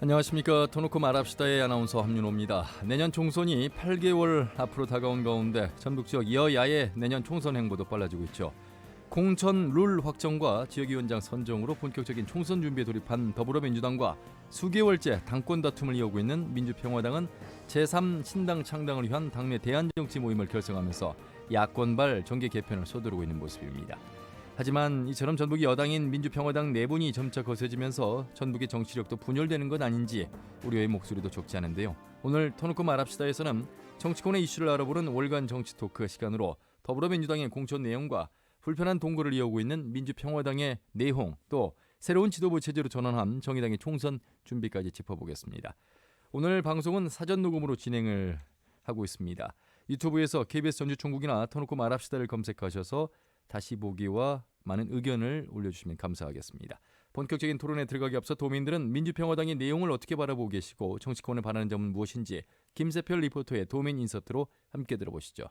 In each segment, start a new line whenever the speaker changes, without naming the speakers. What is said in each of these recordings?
안녕하십니까. 터놓고 말합시다의 아나운서 함윤호입니다. 내년 총선이 8개월 앞으로 다가온 가운데 전국 지역 여야의 내년 총선 행보도 빨라지고 있죠. 공천 룰 확정과 지역위원장 선정으로 본격적인 총선 준비에 돌입한 더불어민주당과 수개월째 당권 다툼을 이어오고 있는 민주평화당은 제3신당 창당을 위한 당내 대안정치 모임을 결성하면서 야권발 정계 개편을 서두르고 있는 모습입니다. 하지만 이처럼 전북이 여당인 민주평화당 내분이 점차 거세지면서 전북의 정치력도 분열되는 것 아닌지 우려의 목소리도 적지 않은데요. 오늘 터놓고 말합시다에서는 정치권의 이슈를 알아보는 월간 정치 토크 시간으로 더불어민주당의 공천 내용과 불편한 동거를 이어오고 있는 민주평화당의 내홍, 또 새로운 지도부 체제로 전환한 정의당의 총선 준비까지 짚어보겠습니다. 오늘 방송은 사전 녹음으로 진행을 하고 있습니다. 유튜브에서 KBS 전주총국이나 터놓고 말합시다를 검색하셔서 다시 보기와 많은 의견을 올려주시면 감사하겠습니다. 본격적인 토론에 들어가기 앞서 도민들은 민주평화당의 내용을 어떻게 바라보고 계시고 정치권에 바라는 점은 무엇인지 김세별 리포터의 도민 인서트로 함께 들어보시죠.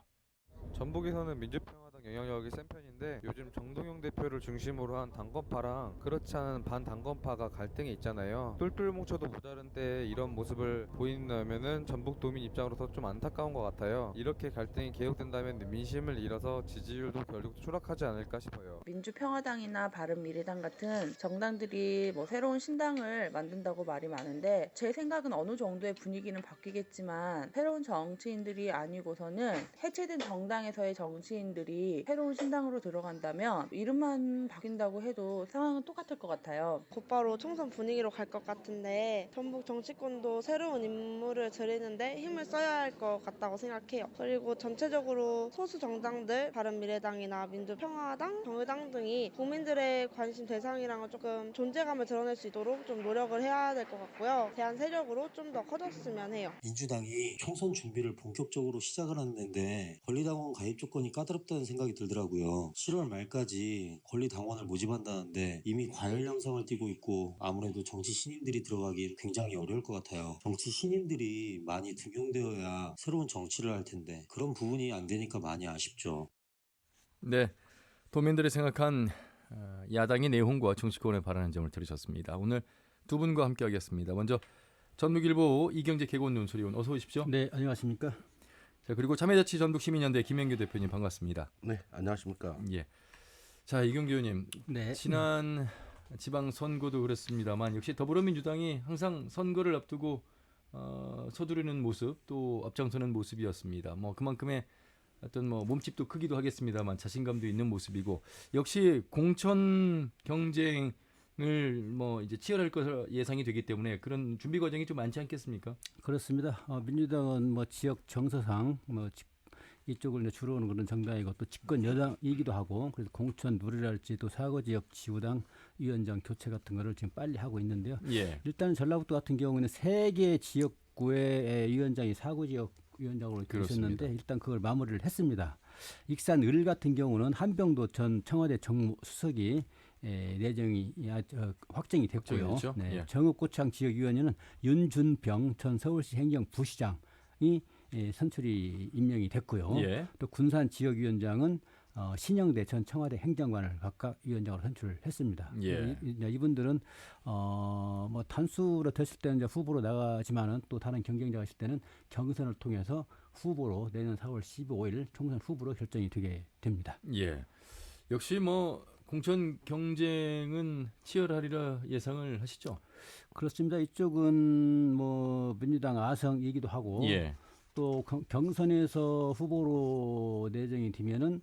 전북에서는 민주평화당 영향력이 센 편인데 요즘 정동영 대표를 중심으로 한 당권파랑 그렇지 않은 반당권파가 갈등이 있잖아요. 똘똘 뭉쳐도 모자른 때 이런 모습을 보인다면은 전북 도민 입장으로서 좀 안타까운 것 같아요. 이렇게 갈등이 계속된다면 민심을 잃어서 지지율도 결국 추락하지 않을까 싶어요.
민주평화당이나 바른미래당 같은 정당들이 새로운 신당을 만든다고 말이 많은데 제 생각은 어느 정도의 분위기는 바뀌겠지만 새로운 정치인들이 아니고서는 해체된 정당에서의 정치인들이 새로운 신당으로 들어간다면 이름만 바뀐다고 해도 상황은 똑같을 것 같아요.
곧바로 총선 분위기로 갈 것 같은데 전북 정치권도 새로운 인물을 들이는데 힘을 써야 할 것 같다고 생각해요. 그리고 전체적으로 소수 정당들, 바른미래당이나 민주평화당, 정의당 등이 국민들의 관심 대상이랑은 조금 존재감을 드러낼 수 있도록 좀 노력을 해야 될 것 같고요. 대한 세력으로 좀 더 커졌으면 해요.
민주당이 총선 준비를 본격적으로 시작을 하는데 권리당원 가입 조건이 까다롭다는 생각이 들더라고요. 7월 말까지 권리당원을 모집한다는데 이미 과열 양상을 띠고 있고 아무래도 정치 신인들이 들어가기 굉장히 어려울 것 같아요. 정치 신인들이 많이 등용되어야 새로운 정치를 할 텐데 그런 부분이 안 되니까 많이 아쉽죠.
네, 도민들이 생각한 야당의 내용과 정치권에 바라는 점을 들으셨습니다. 오늘 두 분과 함께하겠습니다. 먼저 전북일보 이경재 개건 논설위원 어서 오십시오.
네, 안녕하십니까.
자, 그리고 참여자치 전북시민연대 김영규 대표님 반갑습니다.
네, 안녕하십니까.
예. 자, 이경규 의원님,
네.
지난 지방 선거도 그렇습니다만 역시 더불어민주당이 항상 선거를 앞두고 서두르는 모습, 또 앞장서는 모습이었습니다. 그만큼의 어떤 몸집도 크기도 하겠습니다만 자신감도 있는 모습이고 역시 공천 경쟁을 이제 치열할 것으로 예상이 되기 때문에 그런 준비 과정이 좀 많지 않겠습니까?
그렇습니다. 민주당은 지역 정서상 이쪽을 이제 주로 오는 그런 정당이고 또 집권 여당이기도 하고 그래서 공천 누리랄지 또 사고 지역 지구당 위원장 교체 같은 거를 지금 빨리 하고 있는데요.
예.
일단 전라북도 같은 경우는 3개 지역구의 위원장이 사고 지역 위원장으로 계셨는데 일단 그걸 마무리를 했습니다. 익산 을 같은 경우는 한병도 전 청와대 정무수석이 내정이 확정이 됐고요. 네.
예.
정읍고창 지역위원회는 윤준병 전 서울시 행정부시장이 선출이 임명이 됐고요.
예.
또 군산 지역위원장은 신영대 전 청와대 행정관을 각각 위원장으로 선출을 했습니다.
예.
이분들은 단수로 됐을 때는 이제 후보로 나가지만은 또 다른 경쟁자가 있을 때는 경선을 통해서 후보로 내년 4월 15일 총선 후보로 결정이 되게 됩니다.
예. 역시 공천 경쟁은 치열하리라 예상을 하시죠?
그렇습니다. 이쪽은 민주당 아성이기도 하고
예.
또 경선에서 후보로 내정이 되면은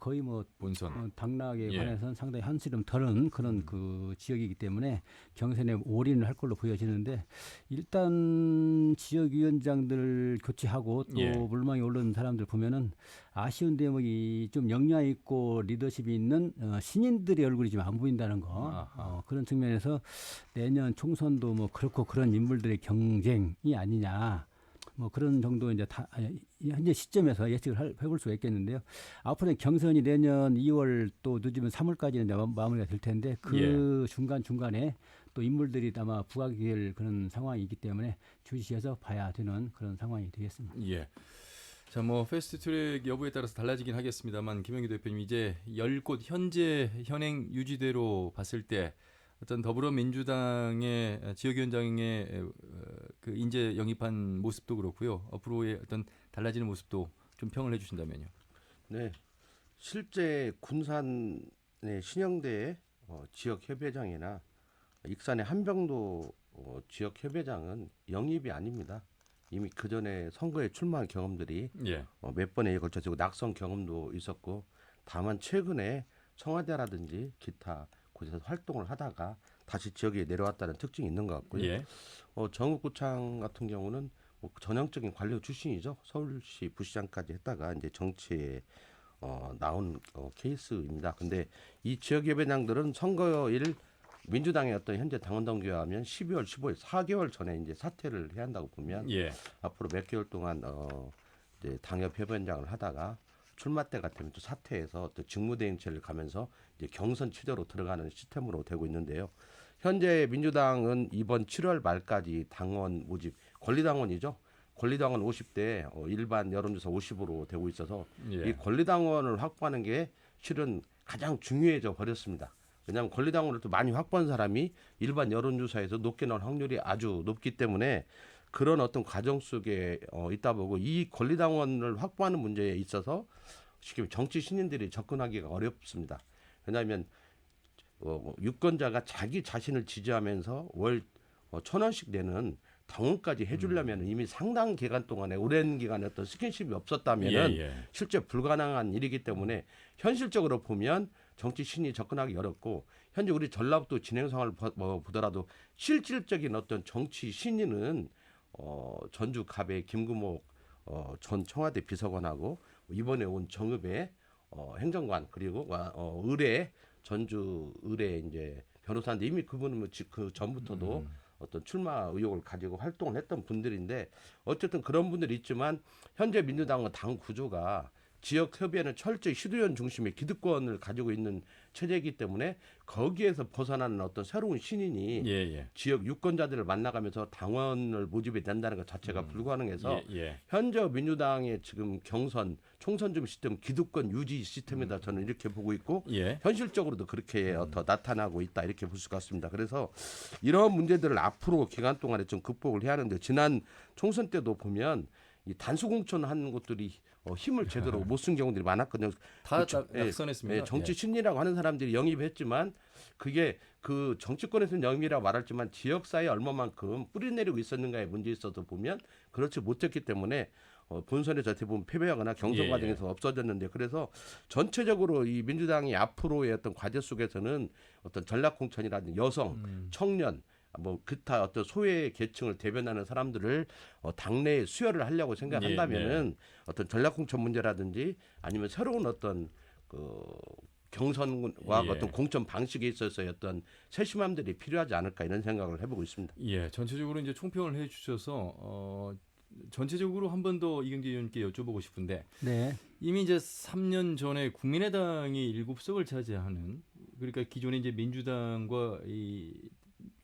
거의
본선
당락에
예.
관해서는 상당히 한시름 덜은 그런 그 지역이기 때문에 경선에 올인을 할 걸로 보여지는데 일단 지역위원장들 교체하고 또
예.
물망에 오른 사람들 보면은 아쉬운 대목이 좀 역량 있고 리더십이 있는 신인들의 얼굴이 좀 안 보인다는 거. 그런 측면에서 내년 총선도 그렇고 그런 인물들의 경쟁이 아니냐. 그런 정도 이제 현재 시점에서 예측을 해볼 수가 있겠는데요. 앞으로 경선이 내년 2월 또 늦으면 3월까지는 이제 마무리가 될 텐데 그 중간에 또 인물들이 아마 부각이 될 그런 상황이기 때문에 주시해서 봐야 되는 그런 상황이 되겠습니다.
예. 자, 패스트트랙 여부에 따라서 달라지긴 하겠습니다만 김영규 대표님 이제 10곳 현재 현행 유지대로 봤을 때 어떤 더불어민주당의 지역위원장의 그 인재 영입한 모습도 그렇고요. 앞으로의 어떤 달라지는 모습도 좀 평을 해주신다면요.
네, 실제 군산의 신영대의 지역 협의장이나 익산의 한병도 지역 협의장은 영입이 아닙니다. 이미 그 전에 선거에 출마한 경험들이
예.
몇 번에 걸쳐서 낙선 경험도 있었고, 다만 최근에 청와대라든지 기타 곳에서 활동을 하다가 다시 지역에 내려왔다는 특징이 있는 것 같고요.
예.
정읍구청 같은 경우는 뭐 전형적인 관료 출신이죠. 서울시 부시장까지 했다가 이제 정치에 나온 케이스입니다. 근데 이 지역예배당들은 선거일 민주당의 어떤 현재 당원 동기화하면 12월 15일 4개월 전에 이제 사퇴를 해야 한다고 보면
예.
앞으로 몇 개월 동안 이제 당협 협의원장을 하다가 출마 때가 되면 또 사퇴해서 또 직무대행체를 가면서 이제 경선 치료로 들어가는 시스템으로 되고 있는데요. 현재 민주당은 이번 7월 말까지 당원 모집 권리당원이죠. 권리당원 50대 일반 여론조사 50으로 되고 있어서
예.
이 권리당원을 확보하는 게 실은 가장 중요해져 버렸습니다. 왜냐하면 권리당원을 또 많이 확보한 사람이 일반 여론조사에서 높게 나올 확률이 아주 높기 때문에 그런 어떤 과정 속에 있다 보고 이 권리당원을 확보하는 문제에 있어서 쉽게 정치 신인들이 접근하기가 어렵습니다. 왜냐하면 유권자가 자기 자신을 지지하면서 월 1,000원씩 내는 당원까지 해주려면 이미 상당 기간 동안에 오랜 기간에 어떤 스킨십이 없었다면은
예, 예.
실제 불가능한 일이기 때문에 현실적으로 보면 정치 신이 접근하기 어렵고, 현재 우리 전라북도 진행 상황을 보더라도 실질적인 어떤 정치 신인은 전주 갑의 김금옥 전 청와대 비서관하고 이번에 온 정읍의 행정관, 그리고 의뢰 전주 의뢰 이제 변호사인데 이미 그분은 그 전부터도 어떤 출마 의혹을 가지고 활동을 했던 분들인데, 어쨌든 그런 분들이 있지만 현재 민주당은 당 구조가 지역 협의회는 철저히 시도위원 중심의 기득권을 가지고 있는 체제이기 때문에 거기에서 벗어나는 어떤 새로운 신인이
예, 예.
지역 유권자들을 만나가면서 당원을 모집이 된다는 것 자체가 불가능해서
예, 예.
현재 민주당의 지금 경선 총선 중 시스템 기득권 유지 시스템이다 저는 이렇게 보고 있고,
예.
현실적으로도 그렇게 더 나타나고 있다 이렇게 볼 수가 있습니다. 그래서 이런 문제들을 앞으로 기간 동안에 좀 극복을 해야 하는데, 지난 총선 때도 보면 이 단수 공천하는 것들이 힘을 제대로 못 쓴 경우들이 많았거든요.
다
예,
낙선했습니다.
예, 정치
예.
신이라고 하는 사람들이 영입했지만 그게 그 정치권에서는 영입이라고 말했지만 지역사회에 얼마만큼 뿌리내리고 있었는가의 문제에 있어서 보면 그렇지 못했기 때문에 본선에서 대부분 패배하거나 경선
예.
과정에서 없어졌는데, 그래서 전체적으로 이 민주당이 앞으로의 어떤 과제 속에서는 어떤 전략 공천이라든지 여성, 청년, 뭐 기타 어떤 소외 계층을 대변하는 사람들을 당내에 수혈을 하려고 생각한다면은 어떤 전략 공천 문제라든지 아니면 새로운 어떤 그 경선과
예.
어떤 공천 방식에 있어서의 어떤 세심함들이 필요하지 않을까 이런 생각을 해보고 있습니다.
예, 전체적으로 이제 총평을 해주셔서 전체적으로 한 번 더 이경재 의원님께 여쭤보고 싶은데,
네.
이미 이제 3년 전에 국민의당이 7석을 차지하는, 그러니까 기존에 이제 민주당과 이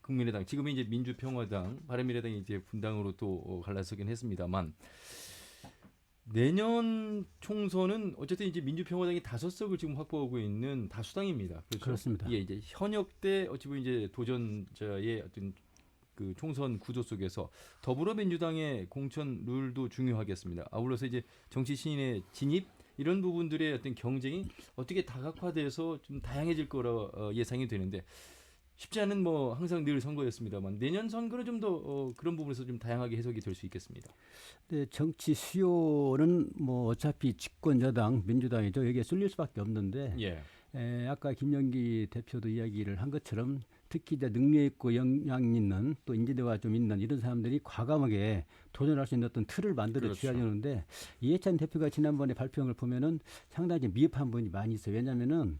국민의당, 지금은 이제 민주평화당, 바른미래당이 이제 분당으로 또 갈라서긴 했습니다만, 내년 총선은 어쨌든 이제 민주평화당이 5석을 지금 확보하고 있는 다수당입니다. 그렇죠?
그렇습니다.
예, 이제 현역 때 어찌 보면 이제 도전자의 어떤 그 총선 구조 속에서 더불어민주당의 공천 룰도 중요하겠습니다. 아울러서 이제 정치 신인의 진입, 이런 부분들의 어떤 경쟁이 어떻게 다각화돼서 좀 다양해질 거라 예상이 되는데, 쉽지 않은 뭐 항상 늘 선거였습니다만 내년 선거는 좀 더 그런 부분에서 좀 다양하게 해석이 될 수 있겠습니다.
네, 정치 수요는 뭐 어차피 집권 여당 민주당이죠. 여기에 쏠릴 수밖에 없는데
예.
아까 김영기 대표도 이야기를 한 것처럼 특히 이제 능력 있고 역량 있는 또 인지도가 좀 있는 이런 사람들이 과감하게 도전할 수 있는 어떤 틀을 만들어
그렇죠.
줘야 되는데, 이해찬 대표가 지난번에 발표한 걸 보면은 상당히 미흡한 부분이 많이 있어요. 왜냐하면은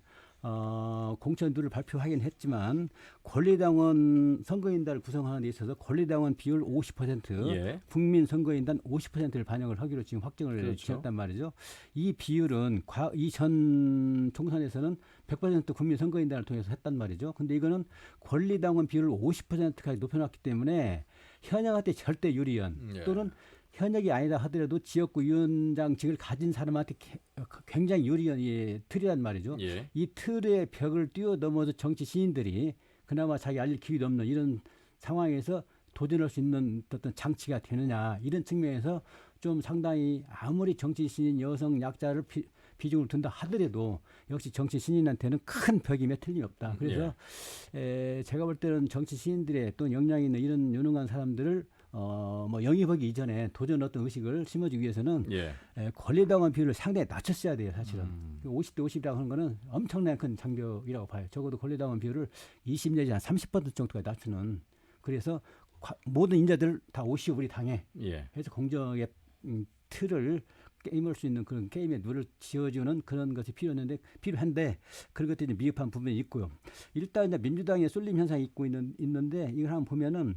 공천들을 발표하긴 했지만 권리당원 선거인단을 구성하는 데 있어서 권리당원 비율 50%,
예.
국민 선거인단 50%를 반영을 하기로 지금 확정을
그렇죠.
지었단 말이죠. 이 비율은 이전 총선에서는 100% 국민 선거인단을 통해서 했단 말이죠. 근데 이거는 권리당원 비율을 50%까지 높여놨기 때문에 현역한테 절대 유리한,
예.
또는 현역이 아니다 하더라도 지역구 위원장직을 가진 사람한테 굉장히 유리한 틀이란 말이죠.
예.
이 틀의 벽을 뛰어넘어서 정치 시인들이 그나마 자기 알릴 기회도 없는 이런 상황에서 도전할 수 있는 어떤 장치가 되느냐 이런 측면에서 좀 상당히 아무리 정치 신인 여성 약자를 비중을 둔다 하더라도 역시 정치 신인한테는 큰 벽임에 틀림이 없다. 그래서 제가 볼 때는 정치 신인들의 또 역량이 있는 이런 유능한 사람들을 뭐 영입하기 이전에 도전 어떤 의식을 심어주기 위해서는 권리당원 비율을 상당히 낮췄어야 돼요, 사실은. 50대 50이라고 하는 거는 엄청난 큰 장벽이라고 봐요. 적어도 권리당원 비율을 20 내지 한 30% 정도까지 낮추는. 그래서 모든 인재들 다 50 우리 당에 해서 공정의 틀을 게임할 수 있는 그런 게임의 룰을 지어주는 그런 것이 필요한데 그런 것들이 미흡한 부분이 있고요. 일단 이제 민주당의 쏠림 현상이 있는데 이걸 한번 보면은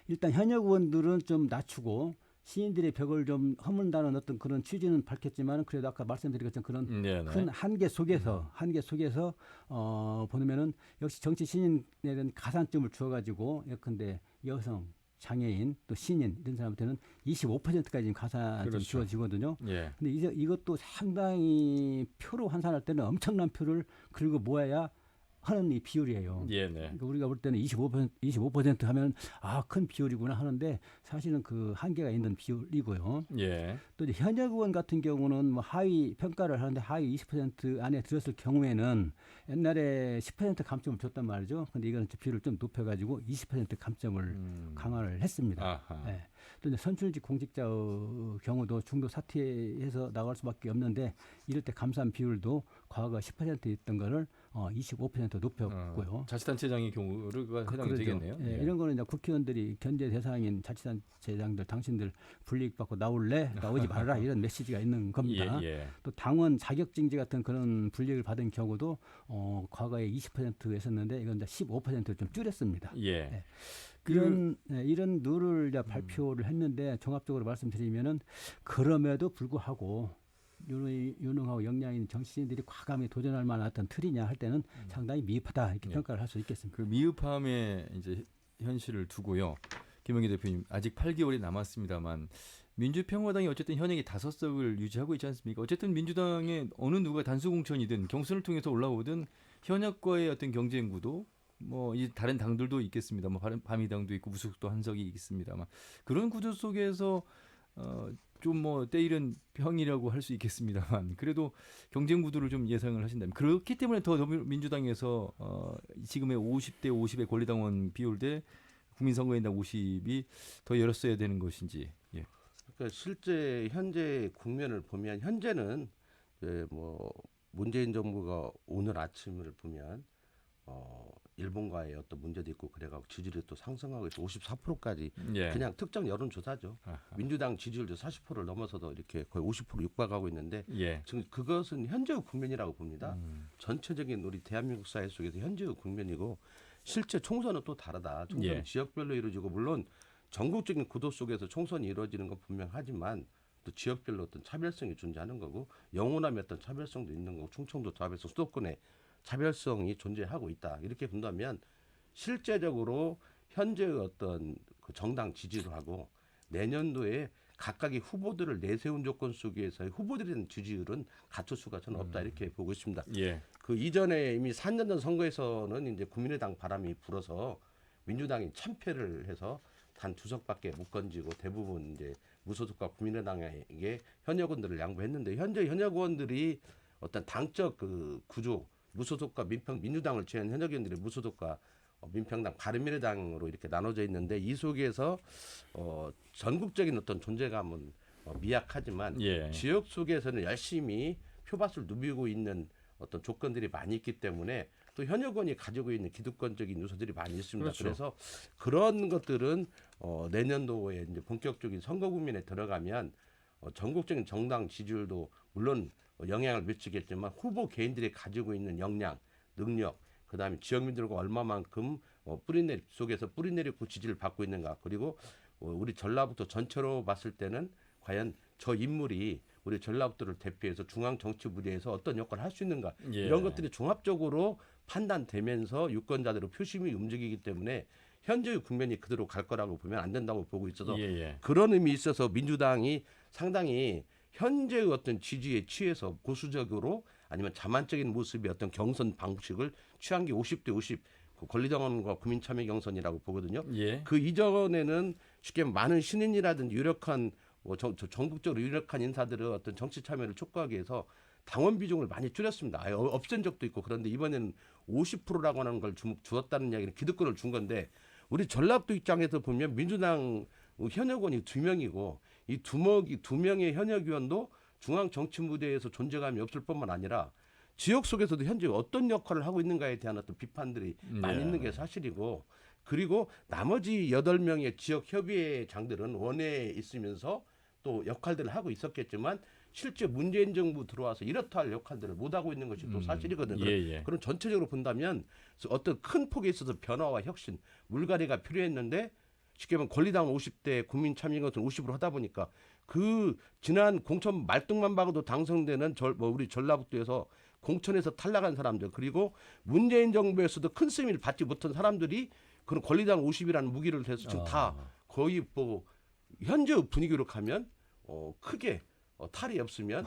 일단 현역 의원들은 좀 낮추고 시인들의 벽을 좀 허문다는 어떤 그런 취지는 밝혔지만 그래도 아까 말씀드린 것처럼 그런 큰 한계 속에서 보면은 역시 정치 신인에 대한 가산점을 주어가지고 예컨대 여성 장애인 또 신인 이런 사람한테는 25%까지 지금 가산점이 주어지거든요. 근데 이제 이것도 상당히 표로 환산할 때는 엄청난 표를 긁어 모아야 하는 이 비율이에요. 그러니까 우리가 볼 때는 25% 하면 큰 비율이구나 하는데 사실은 그 한계가 있는 비율이고요. 또 이제 현역 의원 같은 경우는 뭐 하위 평가를 하는데 하위 20% 안에 들었을 경우에는 옛날에 10% 감점을 줬단 말이죠. 근데 이거는 비율을 좀 높여가지고 20% 감점을 강화를 했습니다. 또 이제 선출직 공직자의 경우도 중도 사퇴해서 나갈 수밖에 없는데 이럴 때 감산 비율도 과거 10% 있던 거를 25% 높였고요.
자치단체장의 경우가 해당이 되겠네요.
이런 거는 이제 국회의원들이 견제 대상인 자치단체장들 당신들 불이익받고 나올래? 나오지 말아라 이런 메시지가 있는 겁니다. 또 당원 자격증지 같은 그런 불이익을 받은 경우도 과거에 20%였었는데 이건 이제 15%를 좀 줄였습니다. 이런 룰을 이제 발표를 했는데 종합적으로 말씀드리면은 그럼에도 불구하고 유능하고 역량 있는 정치인들이 과감히 도전할 만한 어떤 틀이냐 할 때는 상당히 미흡하다 이렇게 평가를 할 수 있겠습니다.
그 미흡함의 이제 현실을 두고요. 김영기 대표님 아직 8개월이 남았습니다만 민주평화당이 어쨌든 현역이 5석을 유지하고 있지 않습니까? 어쨌든 민주당의 어느 누가 단수공천이든 경선을 통해서 올라오든 현역과의 어떤 경쟁 구도 뭐 이 다른 당들도 있겠습니다. 뭐 바미당도 있고 무소속도 한석이 있습니다만 그런 구조 속에서 좀 뭐 때이른 평이라고 할 수 있겠습니다만 그래도 경쟁 구도를 좀 예상을 하신다면 그렇기 때문에 더 민주당에서 지금의 50대 50의 권리당원 비율 대 국민선거인단 50이 더 열었어야 되는 것인지.
그러니까 실제 현재 국면을 보면 현재는 뭐 문재인 정부가 오늘 아침을 보면 일본과의 어떤 문제도 있고 그래가지고 지지율이 또 상승하고 있어 54%까지 그냥 특정 여론조사죠. 민주당 지지율도 40%를 넘어서도 이렇게 거의 50% 육박하고 있는데 지금 그것은 현재의 국면이라고 봅니다. 전체적인 우리 대한민국 사회 속에서 현재의 국면이고 실제 총선은 또 다르다. 총선은 지역별로 이루어지고 물론 전국적인 구도 속에서 총선이 이루어지는 건 분명하지만 또 지역별로 어떤 차별성이 존재하는 거고 영호남의 어떤 차별성도 있는 거고 충청도 차별성 수도권의 차별성이 존재하고 있다. 이렇게 본다면 실제적으로 현재의 어떤 그 정당 지지율하고 내년도에 각각의 후보들을 내세운 조건 속에서의 후보들에 대한 지지율은 갖출 수가 저는 없다. 이렇게 보고 있습니다. 그 이전에 이미 4년 전 선거에서는 이제 국민의당 바람이 불어서 민주당이 참패를 해서 단 2석밖에 못 건지고 대부분 이제 무소속과 국민의당에게 현역 의원들을 양보했는데 현재 현역 의원들이 어떤 당적 그 구조 무소속과 민주당을 제외한 현역 의원들의 무소속과 민평당 바른미래당으로 이렇게 나눠져 있는데 이 속에서 전국적인 어떤 존재감은 미약하지만 지역 속에서는 열심히 표밭을 누비고 있는 어떤 조건들이 많이 있기 때문에 또 현역 의원이 가지고 있는 기득권적인 요소들이 많이 있습니다. 그래서 그런 것들은 내년도에 이제 본격적인 선거 국면에 들어가면 전국적인 정당 지지율도 물론 영향을 미치겠지만 후보 개인들이 가지고 있는 역량, 능력, 그다음에 지역민들과 얼마만큼 속에서 뿌리내리고 지지를 받고 있는가. 그리고 우리 전라북도 전체로 봤을 때는 과연 저 인물이 우리 전라북도를 대표해서 중앙 정치 무대에서 어떤 역할을 할 수 있는가. 이런 것들이 종합적으로 판단되면서 유권자들의 표심이 움직이기 때문에 현재의 국면이 그대로 갈 거라고 보면 안 된다고 보고 있어서 그런 의미 있어서 민주당이 상당히 현재의 어떤 지지에 취해서 보수적으로 아니면 자만적인 모습의 어떤 경선 방식을 취한 게 50대 50 그 권리당원과 국민참여경선이라고 보거든요.
예.
그 이전에는 쉽게 많은 신인이라든지 유력한 전국적으로 유력한 인사들의 어떤 정치 참여를 촉구하기 위해서 당원 비중을 많이 줄였습니다. 아예 없앤 적도 있고 그런데 이번에는 50%라고 하는 걸 주었다는 이야기는 기득권을 준 건데 우리 전라북도 입장에서 보면 민주당 현역원이 2명이고 이 두 명의 현역 의원도 중앙 정치 무대에서 존재감이 없을 뿐만 아니라 지역 속에서도 현재 어떤 역할을 하고 있는가에 대한 어떤 비판들이 많이 있는 게 사실이고 그리고 나머지 8명의 지역 협의회장들은 원내에 있으면서 또 역할들을 하고 있었겠지만 실제 문재인 정부 들어와서 이렇다 할 역할들을 못 하고 있는 것이 또 사실이거든요.
예.
그럼 전체적으로 본다면 어떤 큰 폭에 있어서 변화와 혁신, 물갈이가 필요했는데 쉽게 말하면 권리당 50대 국민 참여 같은 50으로 하다 보니까 그 지난 공천 말뚝만 박아도 당선되는 우리 전라북도에서 공천에서 탈락한 사람들 그리고 문재인 정부에서도 큰 쓰임을 받지 못한 사람들이 그런 권리당 50이라는 무기를 대서 지금 다 거의 뭐 현재 분위기로 가면 크게 탈이 없으면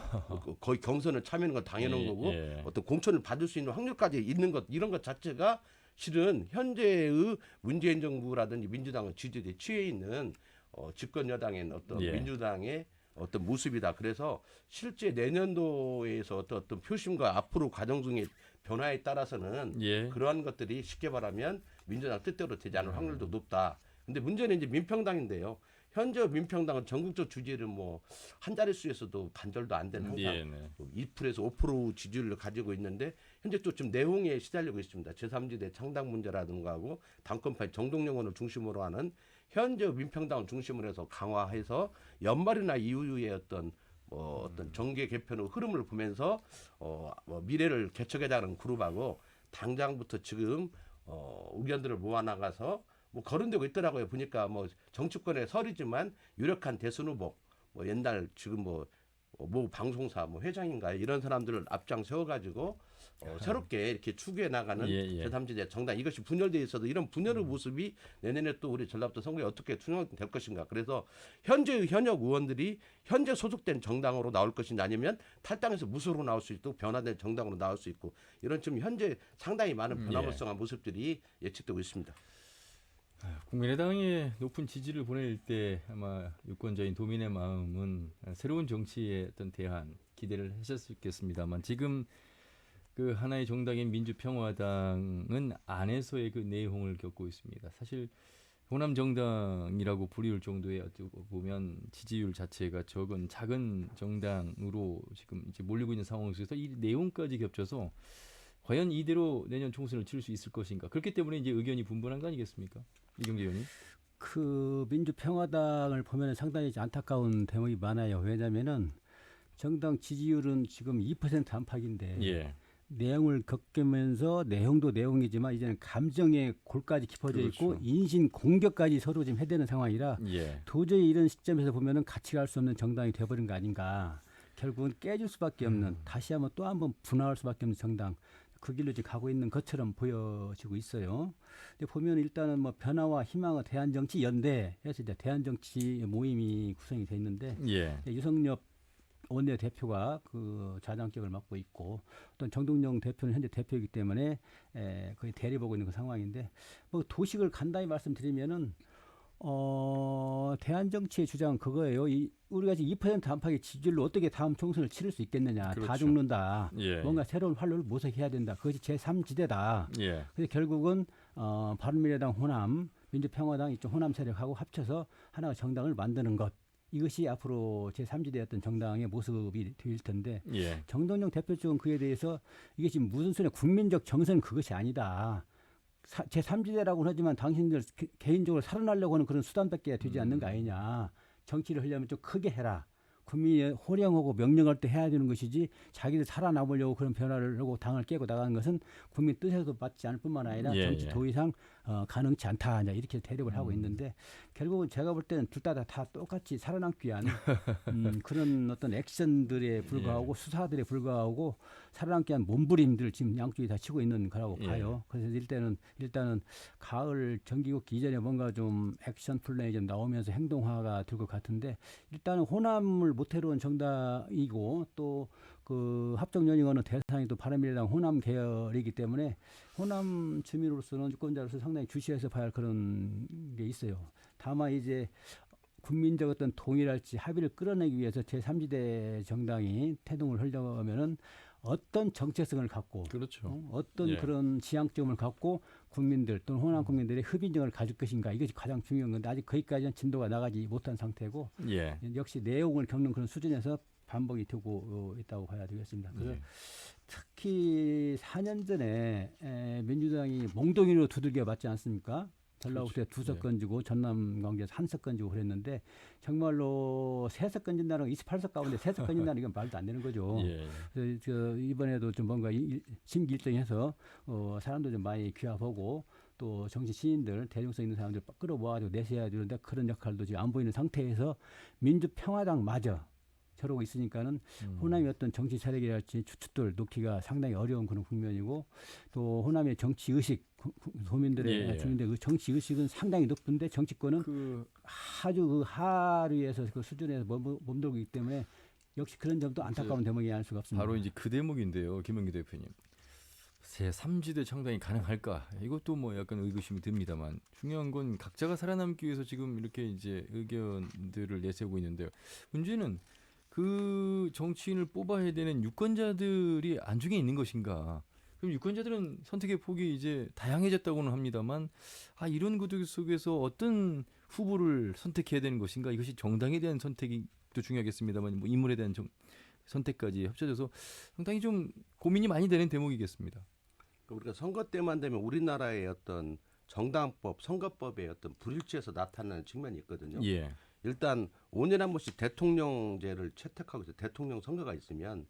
거의 경선을 참여하는 건 당연한 거고 어떤 공천을 받을 수 있는 확률까지 있는 것 이런 것 자체가 실은 현재의 문재인 정부라든지 민주당의 지지에 취해 있는 집권 여당의 어떤 민주당의 어떤 모습이다. 그래서 실제 내년도에서 어떤 표심과 앞으로 과정 중의 변화에 따라서는 그러한 것들이 쉽게 말하면 민주당 뜻대로 되지 않을 확률도 높다. 근데 문제는 이제 민평당인데요. 현재 민평당은 전국적 지지율은 뭐 한 자릿수에서도 반절도 안 되는 항상 2%에서 5% 지지율을 가지고 있는데 현재 또 좀 내홍에 시달리고 있습니다. 제3지대 창당 문제라든가 하고 당권파의 정동영 의원을 중심으로 하는 현재 민평당을 중심으로 해서 강화해서 연말이나 이후에 어떤 정계 개편의 흐름을 보면서 미래를 개척해가는 그룹하고 당장부터 지금 의견들을 모아나가서 뭐 거론되고 있더라고요. 보니까 뭐 정치권의 설이지만 유력한 대선 후보, 뭐 옛날 지금 뭐 방송사 뭐 회장인가 이런 사람들을 앞장 세워가지고 새롭게 이렇게 추구해 나가는 제3지대 정당 이것이 분열돼 있어도 이런 분열의 모습이 내년에 또 우리 전라북도 선거에 어떻게 투영될 것인가. 그래서 현재의 현역 의원들이 현재 소속된 정당으로 나올 것인지 아니면 탈당해서 무소로 나올 수 있고 변화된 정당으로 나올 수 있고 이런 지금 현재 상당히 많은 변화무쌍한 모습들이 예측되고 있습니다.
국민의당이 높은 지지를 보낼 때 아마 유권자인 도민의 마음은 새로운 정치의 어떤 대안 기대를 하셨겠습니다만 지금 그 하나의 정당인 민주평화당은 안에서의 그 내홍을 겪고 있습니다. 사실 호남 정당이라고 불리울 정도의 어찌 보면 지지율 자체가 적은 작은 정당으로 지금 이제 몰리고 있는 상황 속에서 이 내용까지 겹쳐서 과연 이대로 내년 총선을 치를 수 있을 것인가? 그렇기 때문에 이제 의견이 분분한 거 아니겠습니까? 이경재 의원님.
그 민주평화당을 보면 상당히 안타까운 대목이 많아요. 왜냐하면은 정당 지지율은 지금 2% 안팎인데 내용을 겪으면서 내용도 내용이지만 이제는 감정의 골까지 깊어져 있고 인신 공격까지 서로 지금 해대는 상황이라 도저히 이런 시점에서 보면은 같이 갈 수 없는 정당이 돼버린 거 아닌가. 결국은 깨질 수밖에 없는 다시 한번 또 한번 분화할 수밖에 없는 정당. 그 길로 지금 가고 있는 것처럼 보여지고 있어요. 근데 보면 일단은 뭐 변화와 희망의 대한정치연대에서 이제 대한정치 모임이 구성이 돼 있는데 유성엽 원내대표가 그 좌장격을 맡고 있고 또 정동영 대표는 현재 대표이기 때문에 거의 대리보고 있는 그 상황인데 뭐 도식을 간단히 말씀드리면은 대한정치의 주장은 그거예요. 우리가 지금 2% 안팎의 지지율로 어떻게 다음 총선을 치를 수 있겠느냐. 다 죽는다. 뭔가 새로운 활로를 모색해야 된다. 그것이 제3지대다. 그래서 결국은 바른미래당 호남, 민주평화당 이쪽 호남 세력하고 합쳐서 하나의 정당을 만드는 것. 이것이 앞으로 제3지대였던 정당의 모습이 될 텐데 정동영 대표 쪽은 그에 대해서 이게 지금 무슨 소리냐. 국민적 정서는 그것이 아니다. 제3지대라고는 하지만 당신들 개인적으로 살아나려고 하는 그런 수단밖에 되지 않는 거 아니냐. 정치를 하려면 좀 크게 해라. 국민이 호령하고 명령할 때 해야 되는 것이지 자기들 살아남으려고 그런 변화를 하고 당을 깨고 나가는 것은 국민 뜻에도 맞지 않을 뿐만 아니라 정치 더 이상 가능치 않다. 이렇게 대립을 하고 있는데 결국은 제가 볼 때는 둘 다 똑같이 살아남기 위한 그런 어떤 액션들에 불과하고 수사들에 불과하고 살아남기 위한 몸부림들 지금 양쪽이 다 치고 있는 거라고 봐요. 그래서 일단은 가을 정기국기 이전에 뭔가 좀 액션 플랜이 좀 나오면서 행동화가 될 것 같은데 일단은 호남을 모태로운 정당이고 또 그 합정연임하는 대상이 또 바른미래당 호남 계열이기 때문에 호남 주민으로서는 유권자로서 상당히 주시해서 봐야 할 그런 게 있어요. 다만 이제 국민적 어떤 동의랄지 합의를 끌어내기 위해서 제3지대 정당이 태동을 하려면은 어떤 정체성을 갖고
그렇죠.
어떤
예.
그런 지향점을 갖고 국민들 또는 호남 국민들의 협의정을 가질 것인가 이것이 가장 중요한 건데 아직 거기까지는 진도가 나가지 못한 상태고
예.
역시 내용을 겪는 그런 수준에서 반복이 되고 있다고 봐야 되겠습니다. 그래서
예.
특히 4년 전에 민주당이 몽둥이로 두들겨 맞지 않습니까? 전라북도에
그렇죠.
2석 건지고 전남 광주에서 1석 건지고 그랬는데 정말로 3석 건진다는 28석 가운데 3석 건진다는 이건 말도 안 되는 거죠.
예.
그래서 저 이번에도 좀 뭔가 심기일정해서 사람도 좀 많이 귀화보고 또 정치 시인들 대중성 있는 사람들 끌어모아가지고 내세워야 되는데 그런 역할도 지금 안 보이는 상태에서 민주평화당마저 저러고 있으니까는 호남의 어떤 정치 세력이랄지 주춧돌 놓기가 상당히 어려운 그런 국면이고 또 호남의 정치 의식 도민들의
예.
주민들의 그 정치 의식은 상당히 높은데 정치권은
그
아주 그 하류에서 그 수준에서 몸들고 있기 때문에 역시 그런 점도 안타까운 대목이 아닐 수가 없습니다.
바로 이제 그 대목인데요, 김은기 대표님. 제3지대 창당이 가능할까? 이것도 뭐 약간 의구심이 듭니다만 중요한 건 각자가 살아남기 위해서 지금 이렇게 이제 의견들을 내세우고 있는데요. 문제는 그 정치인을 뽑아야 되는 유권자들이 안중에 있는 것인가? 그럼 유권자들은 선택의 폭이 이제 다양해졌다고는 합니다만 이런 구도 속에서 어떤 후보를 선택해야 되는 것인가? 이것이 정당에 대한 선택이 또 중요하겠습니다만 뭐 인물에 대한 선택까지 합쳐져서 상당히 좀 고민이 많이 되는 대목이겠습니다.
우리가 선거 때만 되면 우리나라의 어떤 정당법, 선거법의 어떤 불일치에서 나타나는 측면이 있거든요.
예.
일단 5년에 한 번씩 대통령제를 채택하고 있어 대통령 선거가 있으면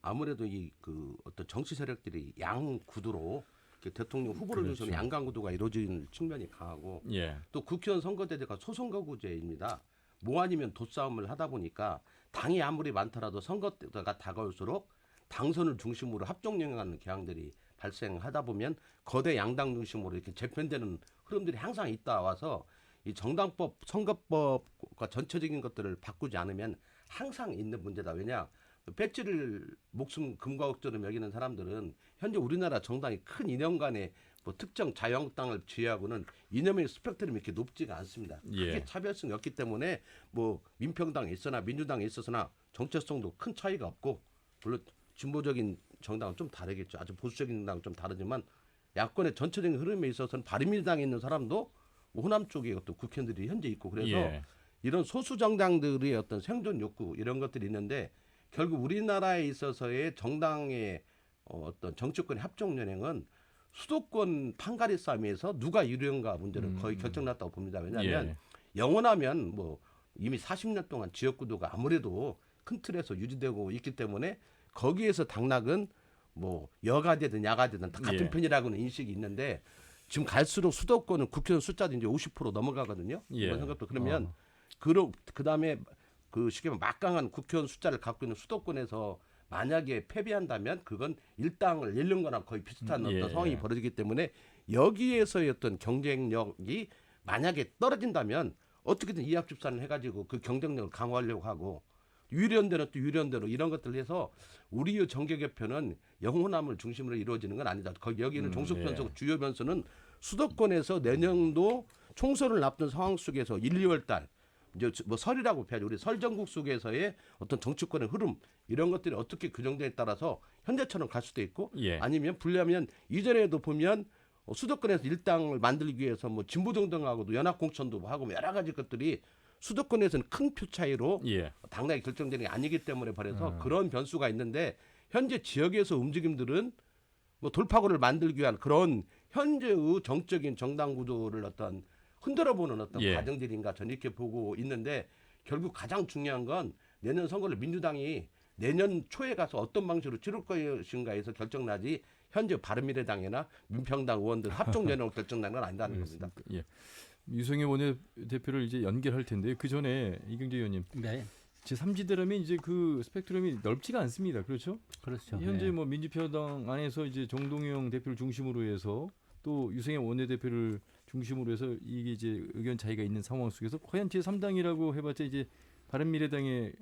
아무래도 이 그 어떤 정치 세력들이 양 구도로 대통령 후보를
그렇죠.
중심으로 양강 구도가 이루어지는 측면이 강하고
예.
또 국회의원 선거제도가 소선거구제입니다. 뭐 아니면 도싸움을 하다 보니까 당이 아무리 많더라도 선거가 다가올수록 당선을 중심으로 합종영향하는 경향들이 발생하다 보면 거대 양당 중심으로 이렇게 재편되는 흐름들이 항상 있다 와서 이 정당법, 선거법과 전체적인 것들을 바꾸지 않으면 항상 있는 문제다. 왜냐? 배지를 목숨 금과 억조로 여기는 사람들은 현재 우리나라 정당이 큰 이념간의 뭐 특정 자유한국당을 제외하고는 이념의 스펙트럼이 이렇게 높지가 않습니다.
예.
크게 차별성이 없기 때문에 뭐 민평당에 있으나 민주당에 있어서나 정체성도 큰 차이가 없고 물론 진보적인 정당은 좀 다르겠죠. 아주 보수적인 정당은 좀 다르지만 야권의 전체적인 흐름에 있어서는 바른미래당에 있는 사람도 호남 쪽에 어떤 국회의원들이 현재 있고 그래서
예.
이런 소수 정당들의 어떤 생존 욕구 이런 것들이 있는데 결국 우리나라에 있어서의 정당의 어떤 정치권의 합종 연행은 수도권 판가리 싸움에서 누가 유리한가 문제를 거의 결정났다고 봅니다. 왜냐하면
예.
영원하면 뭐 이미 40년 동안 지역구도가 아무래도 큰 틀에서 유지되고 있기 때문에 거기에서 당락은 뭐 여가 되든 야가 되든 다 같은
예.
편이라고는 인식이 있는데 지금 갈수록 수도권은 국회의원 숫자도 이제 50% 넘어가거든요.
예.
이번 선거도 그러면
어.
그다음에 그 쉽게 말하면 막강한 국회의원 숫자를 갖고 있는 수도권에서 만약에 패배한다면 그건 일당을 잃는 거나 거의 비슷한
예.
어떤 상황이 벌어지기 때문에 여기에서의 어떤 경쟁력이 만약에 떨어진다면 어떻게든 이합집산을 해가지고 그 경쟁력을 강화하려고 하고 유리연대는 또 유리연대로 이런 것들을 해서 우리의 정계 개편은 영호남을 중심으로 이루어지는 건 아니다. 거기 여기는 종속 변수
예.
주요 변수는 수도권에서 내년도 총선을 앞둔 상황 속에서 1, 2월 달 이제 뭐 설이라고 표현하죠. 우리 설 전국 속에서의 어떤 정치권의 흐름 이런 것들이 어떻게 규정되에 따라서 현재처럼 갈 수도 있고
예.
아니면 불리하면 이전에도 보면 수도권에서 일당을 만들기 위해서 뭐 진보정당하고도 연합 공천도 하고 뭐 여러 가지 것들이 수도권에서는 큰 표 차이로
예.
당락이 결정되는 게 아니기 때문에 그래서 그런 변수가 있는데 현재 지역에서 움직임들은 뭐 돌파구를 만들기 위한 그런 현재의 정적인 정당 구도를 어떤 흔들어보는 어떤
예.
과정들인가 저는 이렇게 보고 있는데 결국 가장 중요한 건 내년 선거를 민주당이 내년 초에 가서 어떤 방식으로 치를 것인가에서 결정나지 현재 바른미래당이나 민평당 의원들 합종연합으로 결정난 건 아니다는 겁니다.
예. 유승희 원내대표를 이제 연결할 텐데 그 전에 이경재 의원님
네,
제3지대라면 이제 그 스펙트럼이 넓지가 않습니다. 그렇죠?
그렇죠.
현재
네.
뭐 민주평화당 안에서 이제 정동영 대표를 중심으로 해서 또 유승희 원내대표를 중심으로 해서 이게 이제 의견 차이가 있는 상황 속에서 과연 제3당이라고 해봤자 이제 바른미래당의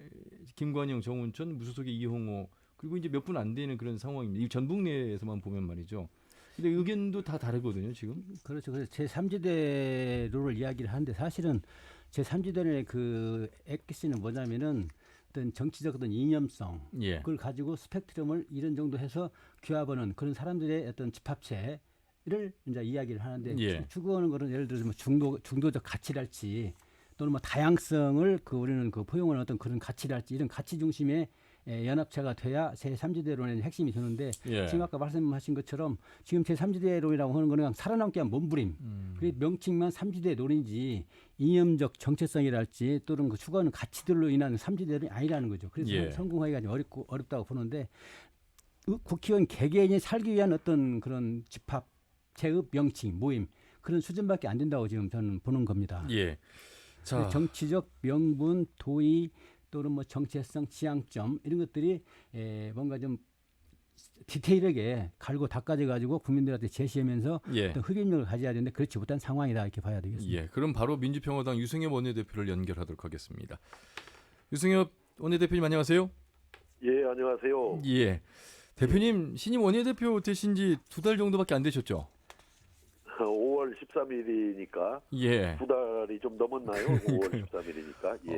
김관영, 정운천, 무소속의 이홍호 그리고 이제 몇 분 안 되는 그런 상황입니다. 이 전북 내에서만 보면 말이죠. 근데 의견도 다 다르거든요, 지금.
그렇죠. 그래서 제3지대로를 이야기를 하는데 사실은 제3지대의 그 엑기스는 뭐냐면은 어떤 정치적 어떤 이념성
예.
그걸 가지고 스펙트럼을 이런 정도 해서 규합하는 그런 사람들의 어떤 집합체를 이제 이야기를 하는데
예.
추구하는 거는 예를 들어서 뭐 중도적 가치랄지 또는 뭐 다양성을 그 우리는 그 포용하는 어떤 그런 가치랄지 이런 가치 중심의 연합체가 돼야 제3지대론의 핵심이 되는데
예.
지금 아까 말씀하신 것처럼 지금 제3지대론이라고 하는 거는 그냥 살아남기 위한 몸부림. 그 명칭만 3지대론이지 이념적 정체성이랄지 또는 그 추구하는 가치들로 인한 3지대론이 아니라는 거죠. 그래서
예.
성공하기가 좀 어렵다고 보는데 국회의원 개개인이 살기 위한 어떤 그런 집합, 체읍, 명칭, 모임 그런 수준밖에 안 된다고 지금 저는 보는 겁니다.
예. 자,
정치적 명분, 도의 또는 뭐 정체성, 지향점 이런 것들이 뭔가 좀 디테일하게 갈고 닦아져 가지고 국민들한테 제시하면서
예.
어떤 흡입력을 가져야 되는데 그렇지 못한 상황이다 이렇게 봐야 되겠습니다.
예. 그럼 바로 민주평화당 유승엽 원내대표를 연결하도록 하겠습니다. 유승엽 원내대표님 안녕하세요.
예, 안녕하세요.
예. 대표님 신임 원내대표 되신 지 2달 정도밖에 안 되셨죠?
5월 13일이니까
예.
2달이 좀 넘었나요? 5월 13일이니까. 예.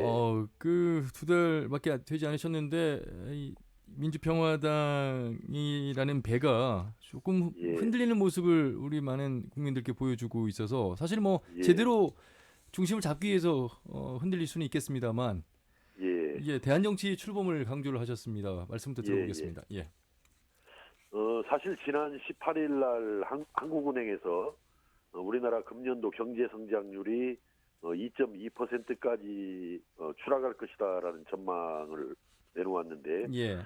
그 2달밖에 되지 않으셨는데 이 민주평화당이라는 배가 조금
예.
흔들리는 모습을 우리 많은 국민들께 보여주고 있어서 사실 뭐
예.
제대로 중심을 잡기 위해서 흔들릴 수는 있겠습니다만
예.
이게 대한정치 출범을 강조를 하셨습니다. 말씀부터 들어보겠습니다. 예.
사실 지난 18일 날 한국은행에서 우리나라 금년도 경제 성장률이 2.2%까지 추락할 것이다라는 전망을 내놓았는데
예.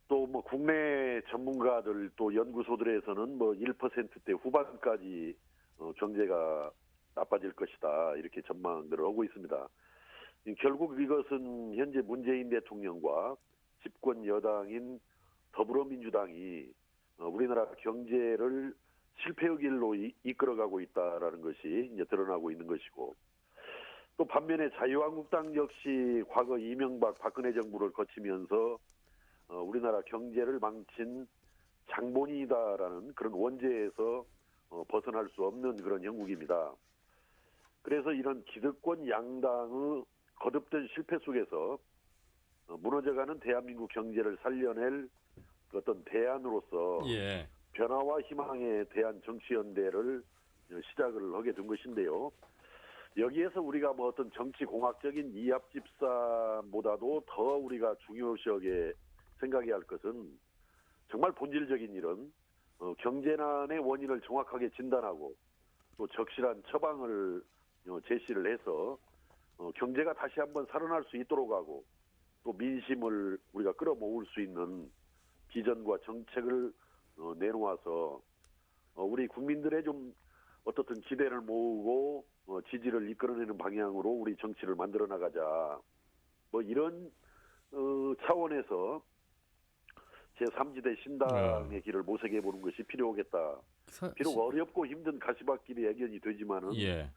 또 뭐 국내 전문가들 또 연구소들에서는 뭐 1%대 후반까지 경제가 나빠질 것이다 이렇게 전망들을 하고 있습니다. 결국 이것은 현재 문재인 대통령과 집권 여당인 더불어민주당이 우리나라 경제를 실패의 길로 이끌어가고 있다라는 것이 이제 드러나고 있는 것이고 또 반면에 자유한국당 역시 과거 이명박 박근혜 정부를 거치면서 우리나라 경제를 망친 장본인이다라는 그런 원죄에서 벗어날 수 없는 그런 형국입니다. 그래서 이런 기득권 양당의 거듭된 실패 속에서 무너져가는 대한민국 경제를 살려낼 어떤 대안으로서
예.
변화와 희망에 대한 정치연대를 시작을 하게 된 것인데요. 여기에서 우리가 뭐 어떤 정치공학적인 이합집산보다도 더 우리가 중요시하게 생각해야 할 것은 정말 본질적인 일은 경제난의 원인을 정확하게 진단하고 또 적실한 처방을 제시를 해서 경제가 다시 한번 살아날 수 있도록 하고 또 민심을 우리가 끌어모을 수 있는 비전과 정책을 내놓아서 우리 국민들의 좀 어떻든 기대를 모으고 지지를 이끌어내는 방향으로 우리 정치를 만들어 나가자. 뭐 이런 차원에서 제3지대 신당의 길을 모색해 보는 것이 필요하겠다. 비록 어렵고 힘든 가시밭길이 애견이 되지만은
예.